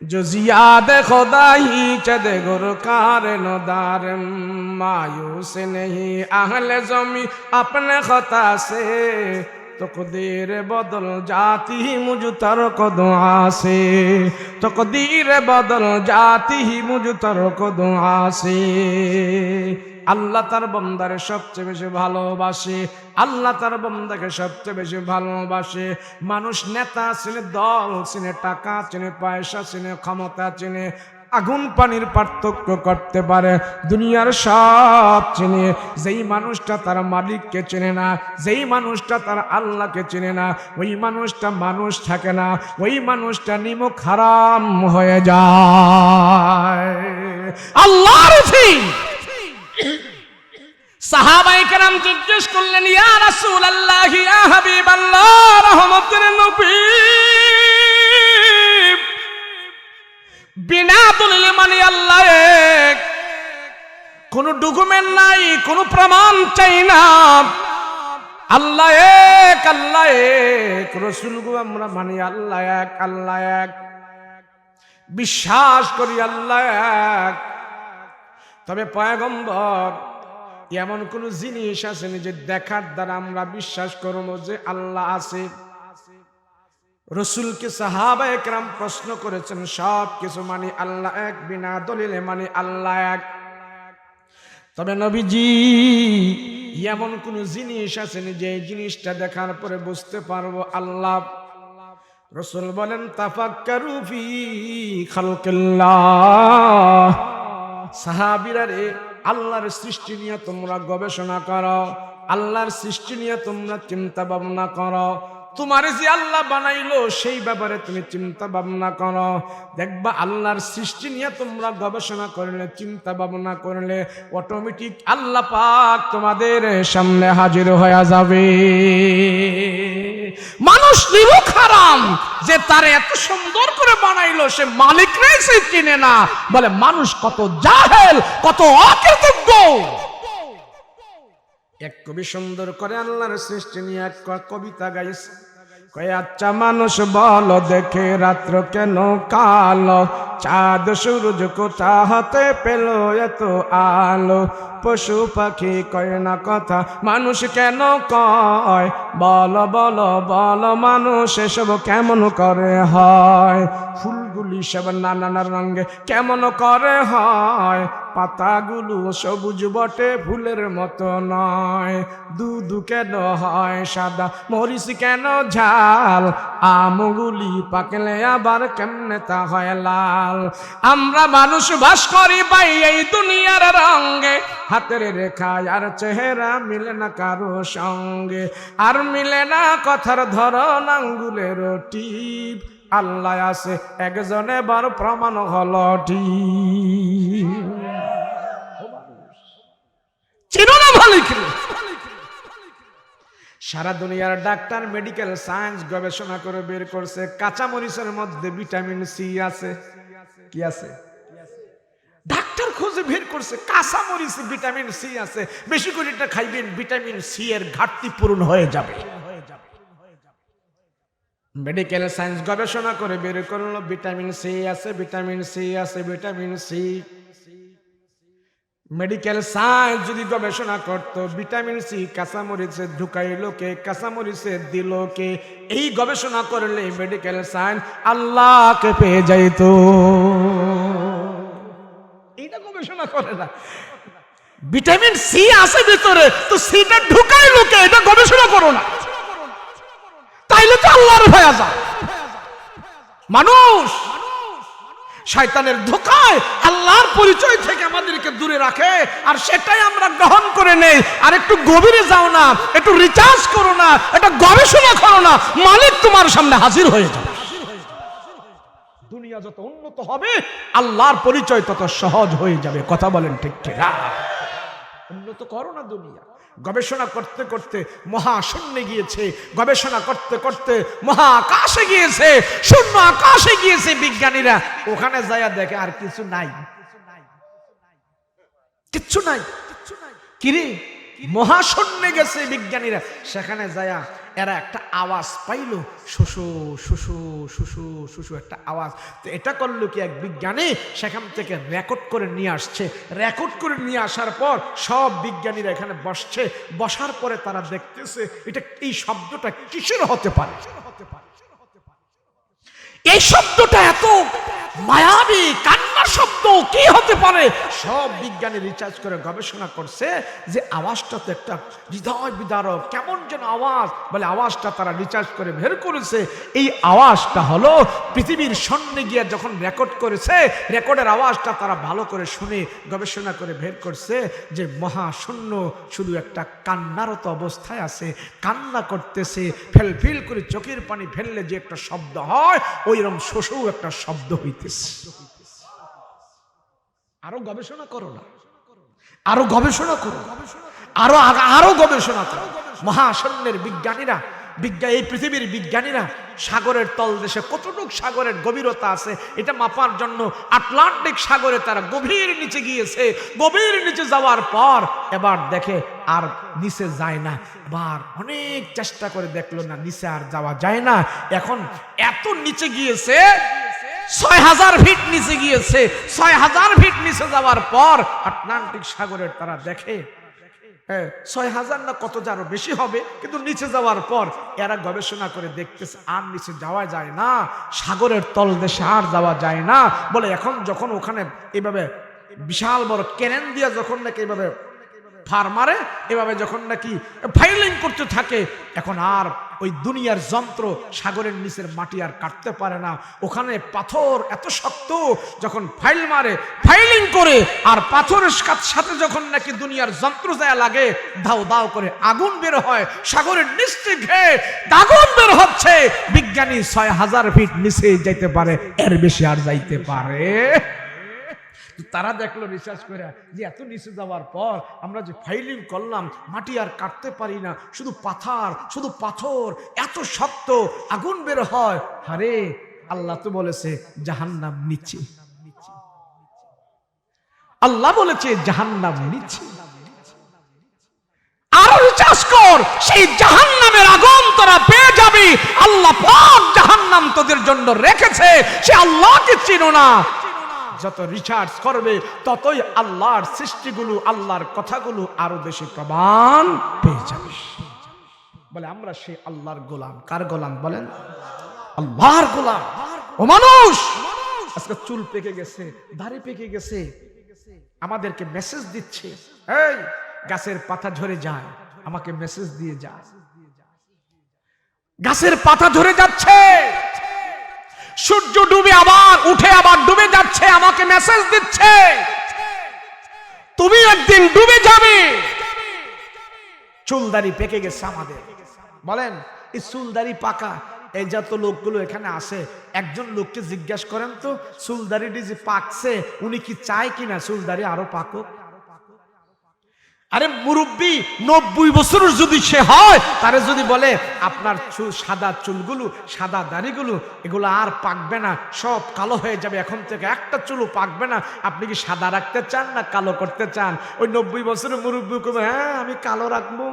जो जियाद खुदाई चदे गुरकार नदार मायूस नहीं अहले ज़मी अपने खता से तकदीर बदल जाती ही मुझ तरक दुआ से तकदीर बदल जाती ही मुझ तरक दुआ से আল্লাহ তার বান্দারে সবচেয়ে বেশি ভালোবাসে আল্লাহ তার বান্দাকে সবচেয়ে বেশি ভালোবাসে মানুষ নেতা চিনে দল চিনে টাকা চিনে পয়সা চিনে ক্ষমতা চিনে আগুন পানির পার্থক্য করতে পারে দুনিয়ার সব চিনে যেই মানুষটা তার মালিককে চেনে না যেই মানুষটা তার আল্লাহকে চেনে না ওই মানুষটা মানুষ থাকে না ওই মানুষটা নিমক হারাম হয়ে যায় আল্লাহর ফিল সাহাবায়ে কেরাম জিজ্ঞেস করলেন ইয়া রাসূলুল্লাহ ইয়া হাবিবাল্লাহ রহমতের নবী বিনা দলিল মানে আল্লাহ এক কোনো ডকুমেন্ট নাই কোনো প্রমাণ চাই না আল্লাহ এক রাসূলগো আমরা মানি আল্লাহ এক বিশ্বাস করি আল্লাহ এক তবে পয়গম্বর এমন কোন জিনিস আছে যে দেখার দ্বারা আমরা বিশ্বাস করব যে আল্লাহ আছে রাসূলকে সাহাবায়ে কেরাম প্রশ্ন করেছেন সব কিছু মানি আল্লাহ এক বিনা দলিলে মানি আল্লাহ এক তবে নবীজি এমন কোন জিনিস আছে যে জিনিসটা দেখার পরে বুঝতে পারবো আল্লাহ রাসূল বলেন তাফাক্কারু ফি খালকিল্লাহ সাহাবীরা রে আল্লাহর সৃষ্টি নিয়ে তোমরা গবেষণা করো আল্লাহর সৃষ্টি নিয়ে তোমরা চিন্তা ভাবনা করো তোমার যে আল্লাহ বানাইলো সেই ব্যাপারে তুমি চিন্তা ভাবনা করো দেখবা আল্লাহর সৃষ্টি নিয়ে তোমরা গবেষণা করলে চিন্তা ভাবনা করলে অটোমেটিক আল্লাহ পাক তোমাদের সামনে হাজির হয়ে যাবে মানুষ নিমক হারাম যে তার এত সুন্দর করে বানাইলো সে মালিকরাই সে চিনে না বলে মানুষ কত জাহেল কত অকৃতজ্ঞ এক কবি সুন্দর করে আল্লাহর সৃষ্টি নিয়ে এক কবিতা গাইছে কয় আচ্ছা মানুষ বলো দেখে রাত্র কেন কালো চাঁদ সূরজ কোথা হতে পেল এত আলো পশু পাখি কয় না কথা মানুষ কেন কয় বলো বলো বলো মানুষ এসব কেমন করে হয় ফুলগুলি সব নানান রঙে কেমন করে হয় পাতাগুলো সবুজ বটে ফুলের মতো নয় দুধ কেন হয় সাদা মরিচ কেন ঝাল আমগুলি পাকলে আবার কেমনে তা হয় লাল আমরা মানুষ বাস করি ভাই এই দুনিয়ার রঙে হাতের রেখা আর চেহারা মিলে না কারো সঙ্গে আর মিলে না কথার ধরন আঙ্গুলের টিপ আল্লাহ আছে একজনে বার প্রমাণ হলো ঠিক চিনো না মালিক সারা দুনিয়ার ডাক্তার মেডিকেল সায়েন্স গবেষণা করে বের করছে কাঁচা মরিচের মধ্যে ভিটামিন সি আছে কি আছে ডাক্তার খুঁজে বের করছে কাঁচা মরিচে ভিটামিন সি আছে বেশি করে এটা খাইবেন ভিটামিন সি এর ঘাটতি পূরণ হয়ে যাবে মেডিকেল সায়েন্স গবেষণা করে বের করলো ভিটামিন সি আছে ভিটামিন সি আছে ভিটামিন সি মেডিকেল সায়েন্স যদি গবেষণা করত ভিটামিন সি কাঁচামরিচে ঢুকাইলো কে কাঁচামরিচে দিল কে এই গবেষণা করলে মেডিকেল সায়েন্স আল্লাহকে পেয়ে যাইত এইটা গবেষণা করে না ভিটামিন সি আছে ভিতরে তো সিটা ঢুকাইলো কে এটা গবেষণা করো না তাইলে তো আল্লাহর ভয় যায় মানুষ শয়তানের ধোঁকায় আল্লাহর পরিচয় থেকে আমাদেরকে দূরে রাখে আর সেটাই আমরা গ্রহণ করে নেই আর একটু গভীরে যাও না একটু রিচার্জ করো না এটা গবেষণা করো না মালিক তোমার সামনে হাজির হয়ে যাবে দুনিয়া যত উন্নত হবে আল্লাহর পরিচয় তত সহজ হয়ে যাবে কথা বলেন ঠিক ঠিক উন্নত করো না দুনিয়া গবেষণা করতে করতে মহাশূন্যে গিয়েছে গবেষণা করতে করতে মহাকাশে গিয়েছে শূন্য আকাশে গিয়েছে বিজ্ঞানীরা ওখানে যায়া দেখে আর কিছু নাই কিচ্ছু নাই কিরে মহাশূন্যে গেছে বিজ্ঞানীরা সেখানে যায়া এরা একটা আওয়াজ পাইল, শুশু শুশু শুশু শুশু একটা আওয়াজ। তো এটা করলো কি, এক বিজ্ঞানী সেখান থেকে রেকর্ড করে নিয়ে আসছে। রেকর্ড করে নিয়ে আসার পর সব বিজ্ঞানীরা এখানে বসছে। বসার পরে তারা দেখতেছে এটা, এই শব্দটা কিসের হতে পারে। এই শব্দটা এত মায়াবী কান্নার শব্দ, কি হতে পারে? সব বিজ্ঞানী রিসার্চ করে গবেষণা করছে যে আওয়াজটা তো একটা হৃদয় বিদারক, কেমন যেন আওয়াজ। বলে আওয়াজটা তারা রিসার্চ করে বের করেছে, এই আওয়াজটা হলো পৃথিবীর সামনে গিয়ে যখন রেকর্ড করেছে, রেকর্ডের আওয়াজটা তারা ভালো করে শুনে গবেষণা করে বের করছে যে মহাশূন্য শুধু একটা কান্নারত অবস্থায় আছে, কান্না করতেছে, ফেলফিল করে চোখের পানি ফেললে যে একটা শব্দ হয়, ওইরকম শোষও একটা শব্দ হইতেছে। আরো গবেষণা করো না, আরো গবেষণা করো, আরো গবেষণা করো। মহাশূন্যের বিজ্ঞানীরা, এই পৃথিবীর বিজ্ঞানীরা সাগরের তলদেশে কতটুকু সাগরের গভীরতা আছে এটা মাপার জন্য আটলান্টিক সাগরে তারা গভীর নিচে গিয়েছে। গভীর নিচে যাওয়ার পর এবার দেখে আর নিচে যায় না। এবার অনেক চেষ্টা করে দেখলো না, নিচে আর যাওয়া যায় না। এখন এত নিচে গিয়েছে, ৬,০০০ ফিট নিচে গিয়েছে। ৬,০০০ ফিট নিচে যাওয়ার পর আটলান্টিক সাগরের তারা দেখে ৬,০০০ না কত আরো বেশি হবে, কিন্তু নিচে যাওয়ার পর এরা গবেষণা করে দেখতেছে আর নিচে যাওয়া যায় না, সাগরের তলদেশে আর যাওয়া যায় না। বলে এখন যখন ওখানে এইভাবে বিশাল বড় ক্যারেন দিয়া যখন নাকি এইভাবে ফার্মারে এভাবে যখন নাকি ফাইলিং করতে থাকে, এখন আর ওই দুনিয়ার যন্ত্র সাগরের নিচের মাটি আর কাটতে পারে না। ওখানে পাথর এত শক্ত, যখন ফাইল মারে, ফাইলিং করে, আর পাথরের সাথে যখন নাকি দুনিয়ার যন্ত্র যায় লাগে, দাও দাও করে আগুন বের হয়। সাগরের নিচ থেকে আগুন বের হচ্ছে। বিজ্ঞানী ৬,০০০ ফিট নিচে যাইতে পারে, এর বেশি আর যাইতে পারে? তারা দেখলো রিসার্চ করে যে এত নিচে যাওয়ার পর আমরা যে ফাইলিং করলাম, মাটি আর কাটতে পারি না, শুধু পাথর, শুধু পাথর, এত শক্ত, আগুন বের হয়। আরে আল্লাহ তো বলেছে জাহান্নাম নিচে, আল্লাহ বলেছে জাহান্নাম নিচে। আরো রিসার্চ কর, সেই জাহান্নামের আগুন তোরা পেয়ে যাবি। আল্লাহ পাক জাহান্নাম তোদের জন্য রেখেছে, সে আল্লাহকে চিনো না। যত রিসার্চ করবে ততই আল্লাহর সৃষ্টিগুলো, আল্লাহর কথাগুলো আরো বেশি প্রমাণ পেয়ে যাবে। বলে আমরা সেই আল্লাহর গোলাম। কার গোলাম বলেন? আল্লাহর গোলাম। ও মানুষ, আজকে চুল পেকে গেছে, দাড়ি পেকে গেছে, আমাদেরকে মেসেজ দিচ্ছে, এই গাছের পাতা ঝরে যায়, আমাকে মেসেজ দিয়ে যা। গাছের পাতা ঝরে যাচ্ছে, সূর্য ডুবে আবার উঠে আবার ডুবে যাচ্ছে, আমাকে মেসেজ দিচ্ছে তুমি একদিন ডুবে যাবে। চুলদাড়ি পেকে গেছে আমাদের। বলেন এই চুলদাড়ি পাকা, এই যত লোকগুলো এখানে আসে, একজন লোককে জিজ্ঞাসা করেন তো চুলদাড়িটি যে পাকছে উনি কি চায় কিনা চুলদাড়ি আরো পাকুক? আরে মুরব্বী ৯০ বছর যদি সে হয়, তারে যদি বলে আপনার চুল, সাদা চুলগুলো, সাদা দাড়িগুলো, এগুলো আর পাকবে না, সব কালো হয়ে যাবে, এখন থেকে একটা চুলও পাকবে না, আপনি কি সাদা রাখতে চান না কালো করতে চান? ওই ৯০ বছরের মুরব্বী কবে হ্যাঁ আমি কালো রাখবো।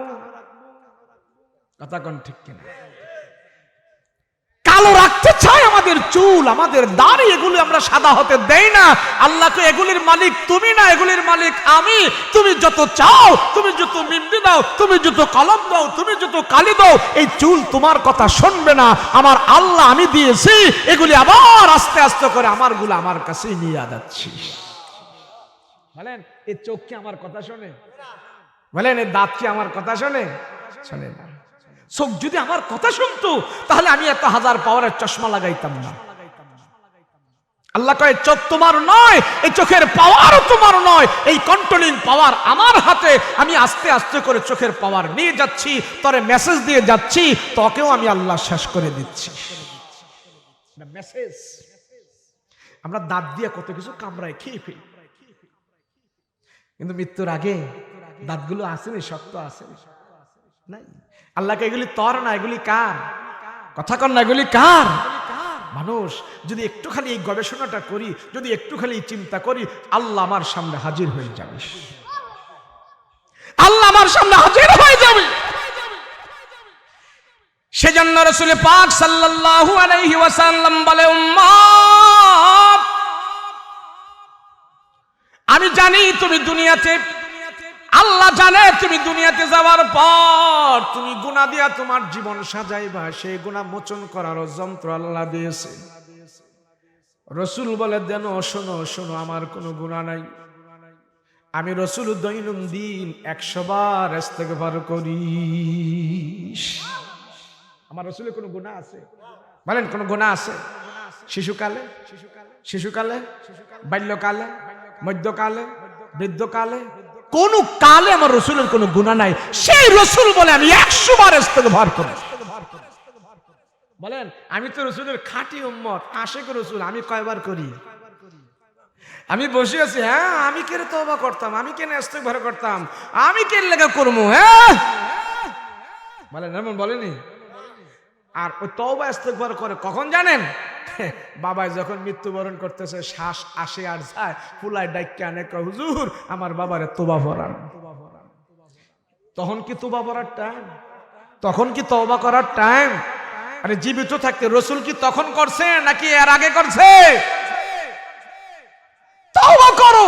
কথা কোন ঠিক কিনা? কালো রাখতে চাই আমাদের চুল, আমাদের দাড়ি, এগুলো আমরা সাদা হতে দেই না। আল্লাহকে এগুলির মালিক তুমি না, এগুলির মালিক আমি। তুমি যত চাও, তুমি যত মিমদি দাও, তুমি যত কলম দাও, তুমি যত কালি দাও, এই চুল তোমার কথা শুনবে না। আমার আল্লাহ আমি দিয়েছি, এগুলি আবার আস্তে আস্তে করে আমারগুলো আমার কাছে নিয়ে যাচ্ছি। বলেন এই চোখ কি আমার কথা শোনে? বলেন এই দাঁত কি আমার কথা শোনে? শোনে না। চোখ যদি আমার কথা শুনতো তাহলে আমি এত 1000 পাওয়ারের চশমা লাগাইতাম না। আল্লাহ কয় চোখ তোমার নয়, এই চোখের পাওয়ারও তোমার নয়, এই কন্ট্রোলিং পাওয়ার আমার হাতে। আমি আস্তে আস্তে করে চোখের পাওয়ার নিয়ে যাচ্ছি, তোরে মেসেজ দিয়ে যাচ্ছি, তোকেও আমি আল্লাহ শেষ করে দিচ্ছি। মেসেজ। আমরা দাঁত দিয়ে কত কিছু কামড়ায় খেয়ে ফেলি, কিন্তু মৃত্যুর আগে দাঁতগুলো আসেনি, শক্ত আসেনি নাই। আল্লাহকে এগুলি তোর না, এগুলি কার? কথা কর না, এগুলি কার? মানুষ যদি একটু খালি এই গবেষণাটা করি, যদি একটু খালি চিন্তা করি, আল্লাহ আমার সামনে হাজির হয়ে যাবে। আল্লাহ আমার সামনে হাজির হয়ে যাবে। সেজন্য রাসূল পাক সাল্লাল্লাহু আলাইহি ওয়াসাল্লাম বলে, উম্মত আমি জানি তুমি দুনিয়াতে, আল্লাহ জানে তুমি দুনিয়াতে যাওয়ার পর তুমি গুনাহ দিয়া তোমার জীবন সাজাইবা, সেই গুনাহ মোচন করার যন্ত্র আল্লাহ দিয়েছে। রাসূল বলে, দেন শোনো শোনো, আমার কোনো গুনাহ নাই, আমি রাসূল দৈনন্দিন 100 বার ইস্তেগফার করি। আমার রাসূলের কোনো গুনাহ আছে? বলেন কোনো গুনাহ আছে? শিশুকালে, বাল্যকালে, মধ্যকালে, বৃদ্ধকালে, কোন কালে আমার রাসূলের কোনো গুনাহ নাই। সেই রাসূল বলে আমি 100 বার ইস্তেগফার করি। বলেন আমি তো রাসূলের খাঁটি উম্মত, আশিক রাসূল, আমি কয়বার করি? আমি বসে আছি, হ্যাঁ আমি কেন তওবা করতাম, আমি কেন ইস্তেগফার করতাম, আমি কেন লেখা করবো? হ্যাঁ বলেন, এমন বলেনি? আর ওই তওবা ইস্তেগফার করে কখন জানেন? বাবাই যখন মৃত্যুবরণ করতেছে, শ্বাস আসে আর যায়, ফুলায় ডাইক্কা আনে, কয় হুজুর আমার বাবারে তওবা পড়ান। তখন কি তওবা পড়ার টাইম? তখন কি তওবা করার টাইম? আরে জীবিত থাকতে রাসূল কি তখন করছে নাকি এর আগে করছে? তওবা করো।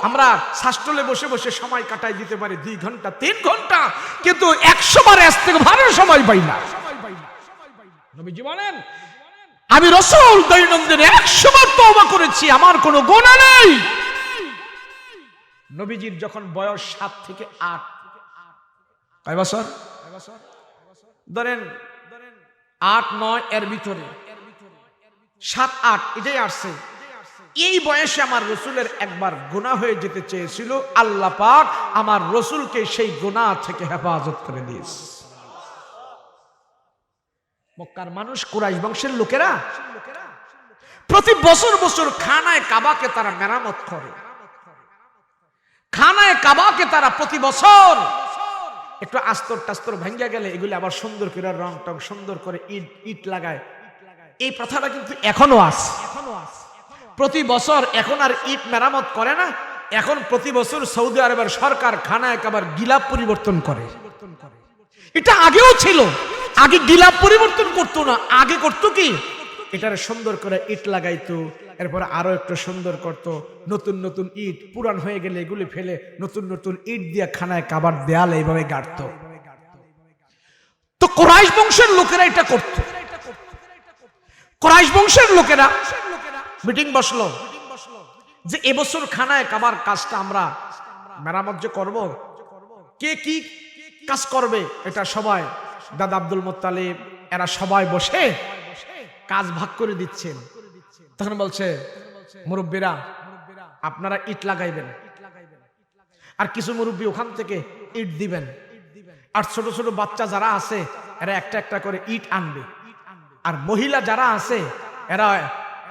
আমরা শাস্ত্রলে বসে বসে সময় কাটাই দিতে পারি 2 ঘন্টা 3 ঘন্টা, কিন্তু 100 বার ইস্তেগফারের সময় পাই না। নবীজি বলেন, আমি রাসূল দৈনন্দিন 100 বার তওবা করেছি, আমার কোনো গুনাহ নেই। নবীজির যখন বয়স 7 থেকে 8, কয় বছর? ধরেন 8-9 এর ভিতরে, 7-8 এটাই আসছে। এই বয়সে আমার রাসূলের একবার গুনাহ হয়ে যেতে চেয়েছিল, আল্লাহ পাক আমার রাসূলকে সেই গুনাহ থেকে হেফাজত করে দিয়েছে। মক্কার মানুষ, কুরাইশ বংশের লোকেরা প্রতি বছর বছর খানায়ে কাবাকে তারা মেরামত করে। খানায়ে কাবাকে তারা প্রতি বছর একটু আস্তর টাস্তর ভাঙ্গা গেলে এগুলি আবার সুন্দর করে রং টং সুন্দর করে ইট লাগায়। এই প্রথাটা কিন্তু এখনো আছে। প্রতি বছর এখন আর ইট মেরামত করে না, এখন প্রতি বছর সৌদি আরবের সরকার খানায়ে কাবার গিলাফ পরিবর্তন করে। এটা আগেও ছিল, আগে গিলাফ পরিবর্তন করতো না, আগে করতো কি এটারে সুন্দর করে ইট লাগাইতো, এরপর আরো একটু সুন্দর করতো, নতুন নতুন ইট, পুরান হয়ে গেলে এগুলি ফেলে নতুন নতুন ইট দিয়ে খানায়ে কাবার দেয়াল এইভাবে গাড়তো। তো কুরাইশ বংশের লোকেরা এটা করতো। কুরাইশ বংশের লোকেরা মিটিং বসলো যে এবছর খানায়ে কাবার কাজটা আমরা মেরামত যে করব, কে কি কাজ করবে এটা সবাই, দাদা আব্দুল মুত্তালিব এরা সবাই বসে কাজ ভাগ করে দিচ্ছেন। তখন বলছে মুরব্বীরা আপনারা ইট লাগাইবেন, আর কিছু মুরব্বী ওখান থেকে ইট দিবেন, আর ছোট ছোট বাচ্চা যারা আছে এরা একটা একটা করে ইট আনবে, আর মহিলা যারা আছে এরা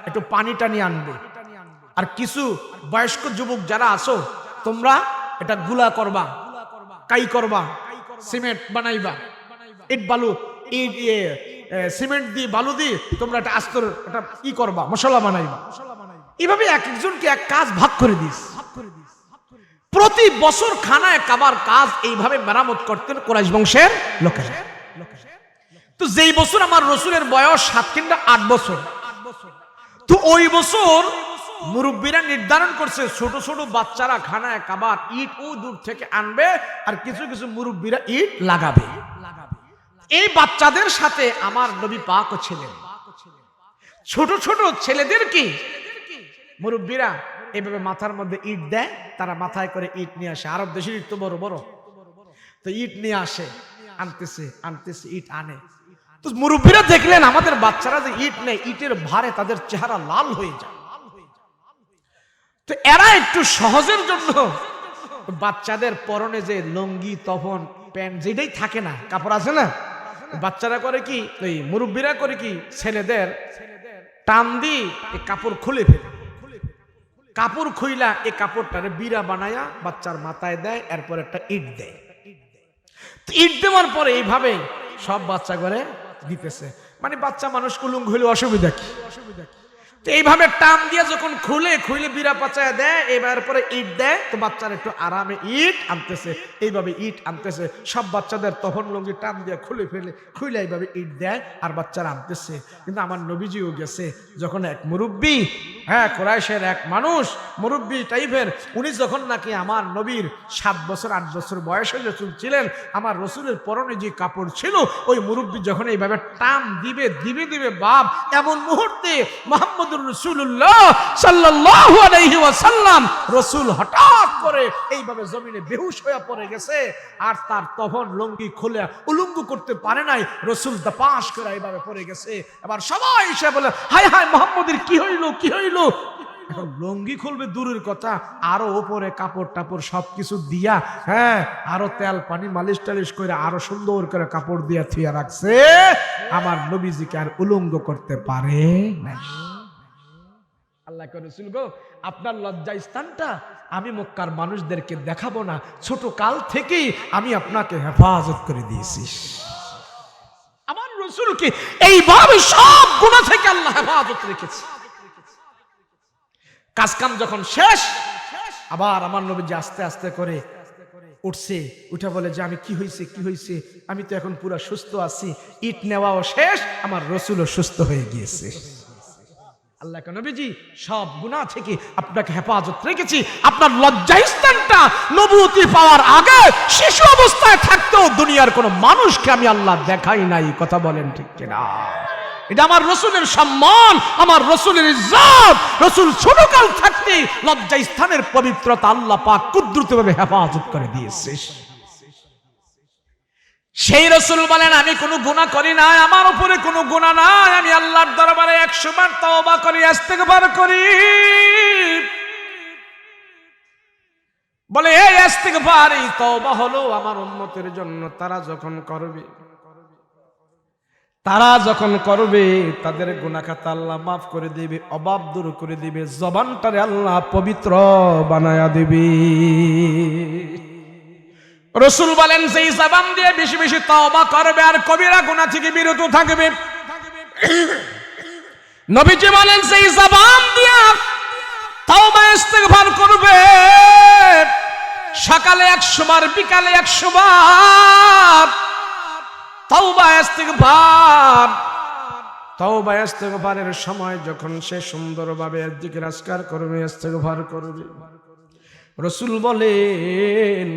একটু পানি টানি আনবে, আর কিছু বয়স্ক যুবক যারা আছো তোমরা এটা গুলা করবা, কাই করবা, সিমেন্ট বানাইবা, ইট বালু ইট সিমেন্ট দিয়ে বালু দিয়ে তোমরা একটা আস্তর একটা ই করবা, মশলা বানাইবা। এইভাবে এক একজনকে এক কাজ ভাগ করে দিস। প্রতি বছর খানায়ে কাবার কাজ এইভাবে মেরামত করতেন কুরাইশ বংশের লোকেরা। তো যেই বছর আমার রাসূলের বয়স 7 কিংবা 8 বছর, তো ওই বছর মুরব্বীরা নির্ধারণ করছে ছোট ছোট বাচ্চারা খানায়ে কাবার ইট ও দূর থেকে আনবে, আর কিছু কিছু মুরব্বীরা ইট লাগাবে। এই বাচ্চাদের সাথে আমার নবী পাকও ছিলেন। ছোট ছোট ছেলেদের কি মুরব্বীরা এভাবে মাথার মধ্যে ইট দেয়, তারা মাথায় করে ইট নিয়ে আসে। আরব দেশের ইট তো বড় বড়, তো ইট নিয়ে আসে, আনতেছে আনতেছে ইট আনে। তো মুরব্বীরা দেখলেন আমাদের বাচ্চারা যে ইট নেয়, ইটের ভারে তাদের চেহারা লাল হয়ে যায়। তো এরা একটু সহজের জন্য বাচ্চাদের পরনে যে লুঙ্গি তপন প্যান্ট যেটাই থাকে না, কাপড় আছে না, বাচ্চারা করে কি ওই মুরব্বীরা করে কি ছেলেদের টান দিয়ে এই কাপড় খুলে ফেলে, কাপড় খুইলা এই কাপড়টারে বিড়া বানায়া বাচ্চার মাথায় দেয়, এরপর একটা ইট দেয়। ইট দেওয়ার পরে এইভাবে সব বাচ্চা করে দিতেছে। মানে বাচ্চা মানুষ কুলুঙ্গ হইলে অসুবিধা কি? তো এইভাবে টান দিয়ে যখন খুলে বিড়া পাচায় দেয়, এবার পরে ইট দেয়, তো বাচ্চারা একটু আরামে ইট আনতেছে, এইভাবে ইট আনতেছে। সব বাচ্চাদের তখন লুঙ্গি টান দিয়ে খুলে এইভাবে ইট দেয় আর বাচ্চারা আনতেছে। কিন্তু আমার নবীজিও গেছে, যখন এক মুরব্বী, হ্যাঁ কুরাইশের এক মানুষ, মুরব্বী টাইপের, উনি যখন নাকি আমার নবীর 7 বছর 8 বছর বয়সে রসুল ছিলেন, আমার রসুলের পরনে যে কাপড় ছিল, ওই মুরব্বী যখন এইভাবে টান দিবে বাপ, এমন মুহূর্তে মুহাম্মদুর রাসূলুল্লাহ সাল্লাল্লাহু আলাইহি ওয়াসাল্লাম রসুল হঠাৎ করে এইভাবে জমিনে বেহুশ হয়ে পড়ে গেছে। আর তার তখন লুঙ্গি খুলে উলঙ্গ করতে পারে নাই, রসুল দাপাস করে এইভাবে পড়ে গেছে। এবার সবাই এসে বলে, হায় হায় মুহাম্মদের কি হইল। এখন লুঙ্গি খুলবে দূরের কথা, আরো উপরে কাপড় টাপড় সবকিছু দিয়া, হ্যাঁ আরো তেল পানি মালিশ টালিশ করে আরো সুন্দর করে কাপড় দিয়া থিয়া রাখছে। আমার নবীজিকে আর উলঙ্গ করতে পারে নাই। আল্লাহ কে রাসূল গো, আপনার লজ্জা স্থানটা আমি মক্কার মানুষদেরকে দেখাবো না, ছোট কাল থেকেই আমি আপনাকে হেফাজত করে দিয়েছি। আমার রাসূলকে এইভাবে সব গুনাহ থেকে আল্লাহ হেফাজত রেখেছে। কাজকাম যখন শেষ, আবার আমার নবীজি আস্তে আস্তে করে উঠছে, উঠে বলে যে আমি কি হয়েছে, আমি তো এখন পুরো সুস্থ আছি। ইট নেওয়াও শেষ, আমার রসুলও সুস্থ হয়ে গিয়েছে। আল্লাহ নবীজি সব গুনাহ থেকে আপনাকে হেফাজত রেখেছি। আপনার লজ্জাস্থানটা নবুয়তি পাওয়ার আগে শিশু অবস্থায় থাকতেও দুনিয়ার কোনো মানুষকে আমি আল্লাহ দেখাই নাই। কথা বলেন ঠিক কিনা? এটা আমার রসুলের সম্মান, আমার রসুলের ইজ্জত। রসুল ছোটকাল থাকতে লজ্জা স্থানের পবিত্রতা আল্লাহ পাক কুদরতিভাবে হেফাজত করে দিয়েছে। সেই রসুল বলেন, আমি কোনো গুনাহ করি না, আমার উপরে কোনো গুনাহ নাই, আমি আল্লাহর দরবারে 100 বার তওবা করি, ইস্তেগফার করি। বলে এই ইস্তেগফার, এই তওবা হলো আমার উম্মতের জন্য, তারা যখন করবে তাদের গুনাহ খাতা আল্লাহ মাফ করে দিবে, অভাব দূর করে দিবে, জবানটারে আল্লাহ পবিত্র বানায়া দিবে। রসুল বলেন, সেই জবান দিয়ে বেশি বেশি তওবা করবে আর কবিরা গুনাহ থেকে বিরত থাকবে। নবীজি বলেন, সেই জবান দিয়ে তওবা ইস্তেগফার করবে, সকালে 100 বার, বিকালে 100 বার তওবা ইস্তেগফারের সময় যখন সে সুন্দরভাবে জিকির আজকার করবে, ইস্তেগফার করবে, রাসূল বলেন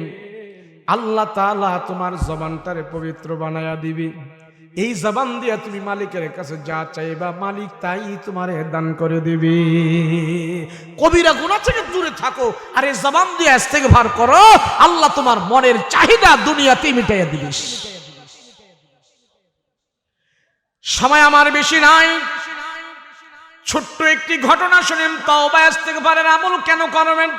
আল্লাহ তাআলা তোমার জবানটারে পবিত্র বানায়া দিবে। এই জবান দিয়ে তুমি মালিকের কাছে যা চাইবা, মালিক তাই তোমারে দান করে দিবে। কবিরা গুনাহ থেকে দূরে থাকো আর এই জবান দিয়ে ইস্তেগফার করো, আল্লাহ তোমার মনের চাহিদা দুনিয়াতে মিটাইয়া দিবে। সময় আমার বেশি নাই, ছোট্ট একটি ঘটনা শুনেন। তওবা ইস্তেগফারের আমল কেন করবেন?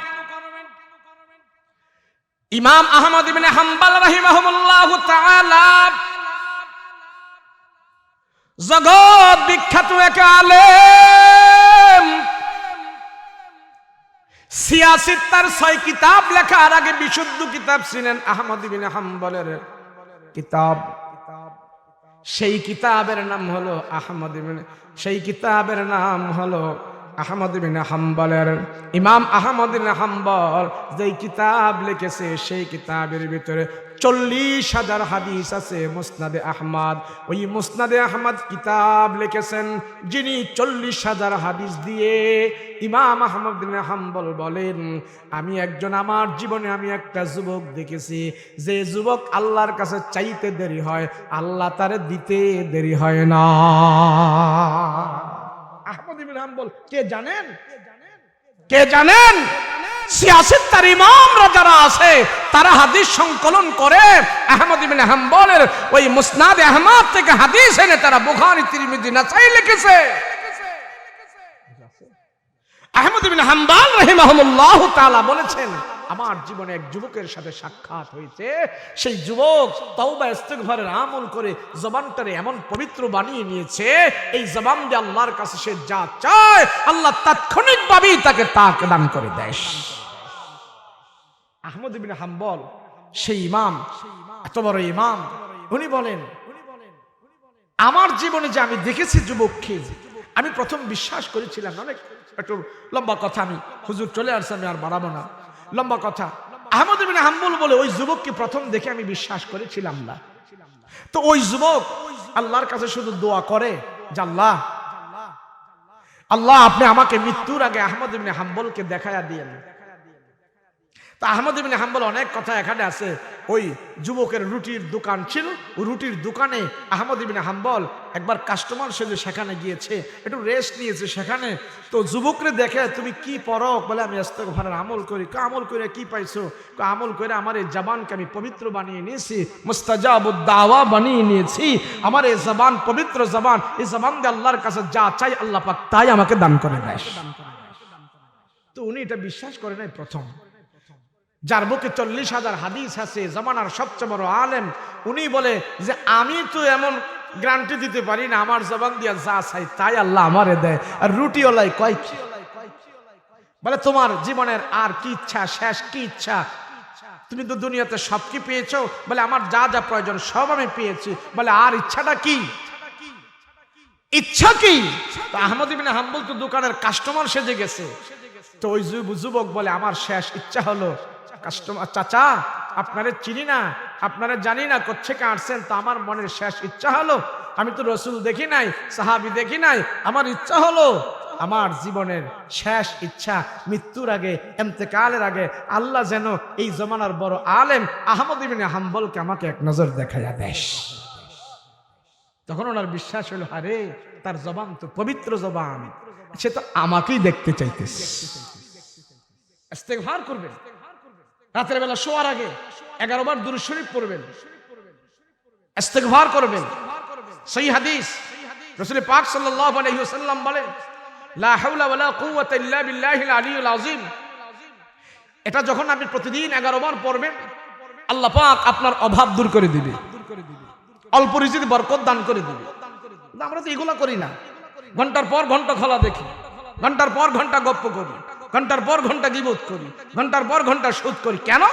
ইমাম আহমদ ইবনে হাম্বল রাহিমাহুল্লাহু তাআলা জগৎ বিখ্যাত এক আলেম, সিয়াসিত তার 6 কিতাব লেখার আগে বিশুদ্ধ কিতাব ছিলেন আহমদ ইবনে হাম্বলের কিতাব। সেই কিতাবের নাম হলো আহমদ ইবনে হাম্বলের। ইমাম আহমদ ইবনে হাম্বল যেই কিতাব লিখেছে, সেই কিতাবের ভিতরে 40,000 হাদিস আছে। মুসনাদে আহমদ, ওই মুসনাদে আহমদ কিতাব লিখেছেন যিনি 40,000 হাদিস দিয়ে। ইমাম আহমদ ইবনে হাম্বল বলেন, আমার জীবনে আমি একটা যুবক দেখেছি, যে যুবক আল্লাহর কাছে চাইতে দেরি হয়, আল্লাহ তারে দিতে দেরি হয় না। আহমদ ইবনে হাম্বল কে জানেন? সিয়াসত তার ইমামরা যারা আছে, তারা হাদিস সংকলন করে আহমদ ইবনে হাম্বলের ওই মুসনাদে আহমদ থেকে হাদিস এনে তারা বুখারী, তিরমিজি, নাসাই লিখেছে। আহমদ ইবনে হাম্বল রাহিমাহুল্লাহু তাআলা বলেছেন, আমার জীবনে এক যুবকের সাথে সাক্ষাৎ হয়েছে। সেই যুবক তওবা ইস্তেগফারের আমল করে জবানটারে এমন পবিত্র বানিয়ে নিয়েছে, এই জবান দিয়ে আল্লাহর কাছে সে যা চায় আল্লাহ তাৎক্ষণিকভাবেই তাকে দান করে দেয়। আহমদ ইবনে হাম্বল সেই ইমাম, এত বড় ইমাম, উনি বলেন আমার জীবনে যে আমি দেখেছি যুবককে, আমি প্রথম বিশ্বাস করেছিলাম, অনেক একটু লম্বা কথা, আমি হুজুর চলে আসছে, আমি আর বাড়াবো না, লম্বা কথা। আহমদ ইবনে হাম্বল বলে ওই যুবককে প্রথম দেখে আমি বিশ্বাস করেছিলাম না। তো ওই যুবক আল্লাহর কাছে শুধু দোয়া করে যে আল্লাহ, আল্লাহ আপনি আমাকে মৃত্যুর আগে আহমদ ইবনে হাম্বলকে দেখায়া দিয়েন। তা আহমদ ইবনে হাম্বল অনেক কথা এখানে আছে। ওই যুবকের রুটির দোকান ছিল, ওই রুটির দোকানে আহমদ ইবনে হাম্বল একবার কাস্টমার সেজে সেখানে গিয়েছে, একটু রেস্ট নিয়েছে সেখানে। তো যুবকরে দেখে, তুমি কি পড়ো? বলে আমি ইস্তেগফারের আমল করি। আমল করে কি পাইছো? আমল করে আমার এই জবানকে আমি পবিত্র বানিয়ে নিয়েছি, মুস্তাজাবুদ দাওয়া বানিয়ে নিয়েছি। আমার এই জবান পবিত্র জবান, এই জবান দিয়ে আল্লাহর কাছে যা চাই আল্লাহ পাক তাই আমাকে দান করে দেয়। তো উনি এটা বিশ্বাস করে নাই প্রথম। যার বুকে 40,000 হাদিস আছে, জামানার সবচেয়ে বড় আলেম, উনি বলে যে আমি তো এমন গ্যারান্টি দিতে পারি না, আমার জবান দিয়া যা চাই তাই আল্লাহ আমারে দেয়। আর রুটিওয়ালাই কয় কি? বলে তোমার জীবনের আর কি ইচ্ছা, শেষ কি ইচ্ছা? তুমি তো দুনিয়াতে সব কি পেয়েছো? বলে আমার যা যা প্রয়োজন সব আমি পেয়েছি। বলে আর ইচ্ছাটা কি? ইচ্ছা কি? তো আহমদ ইবনে হাম্বল তো দোকানের কাস্টমার সেজে গেছে। তো ওই যুবক বলে আমার শেষ ইচ্ছা হলো, কাস্টমার চাচা আপনারে চিনি না, আপনারা জানি না কোত্থেকে আসছেন, তো আমার মনের শেষ ইচ্ছা হলো, আমি তো রসুল দেখি নাই, সাহাবী দেখি নাই, আমার ইচ্ছা হলো, আমার জীবনের শেষ ইচ্ছা মৃত্যুর আগে, ইন্তেকালের আগে আল্লাহ যেন এই জমানার বড় আলেম আহমদ ইবনে হাম্বলকে আমাকে এক নজর দেখাইয়া দেয়। তখন ওনার বিশ্বাস হলো, আরে তার জবান তো পবিত্র জবান, সে তো আমাকেই দেখতে চাইতেছে। ইস্তেগফার করবেন, রাতের বেলা শোয়ার আগে 11 বার দুরূদ শরীফ পড়বেন, ইস্তেগফার করবেন। সহিহ হাদিস, রাসূল পাক সাল্লাল্লাহু আলাইহি ওয়াসাল্লাম বলেন, লা হাওলা ওয়ালা কুওয়াতা ইল্লা বিল্লাহিল আলিয়্যিল আযীম। এটা যখন আপনি প্রতিদিন 11 বার পড়বেন, আল্লাহ পাক আপনার অভাব দূর করে দিবে, অল্প রিজিকে বরকত দান করে দিবে। আমরা তো এগুলা করি না। ঘন্টার পর ঘন্টা খোলা দেখি, ঘন্টার পর ঘন্টা গপ্প করি, ঘন্টার পর ঘন্টা গীবত করি, ঘন্টার পর ঘন্টা সুদ করি। কেন?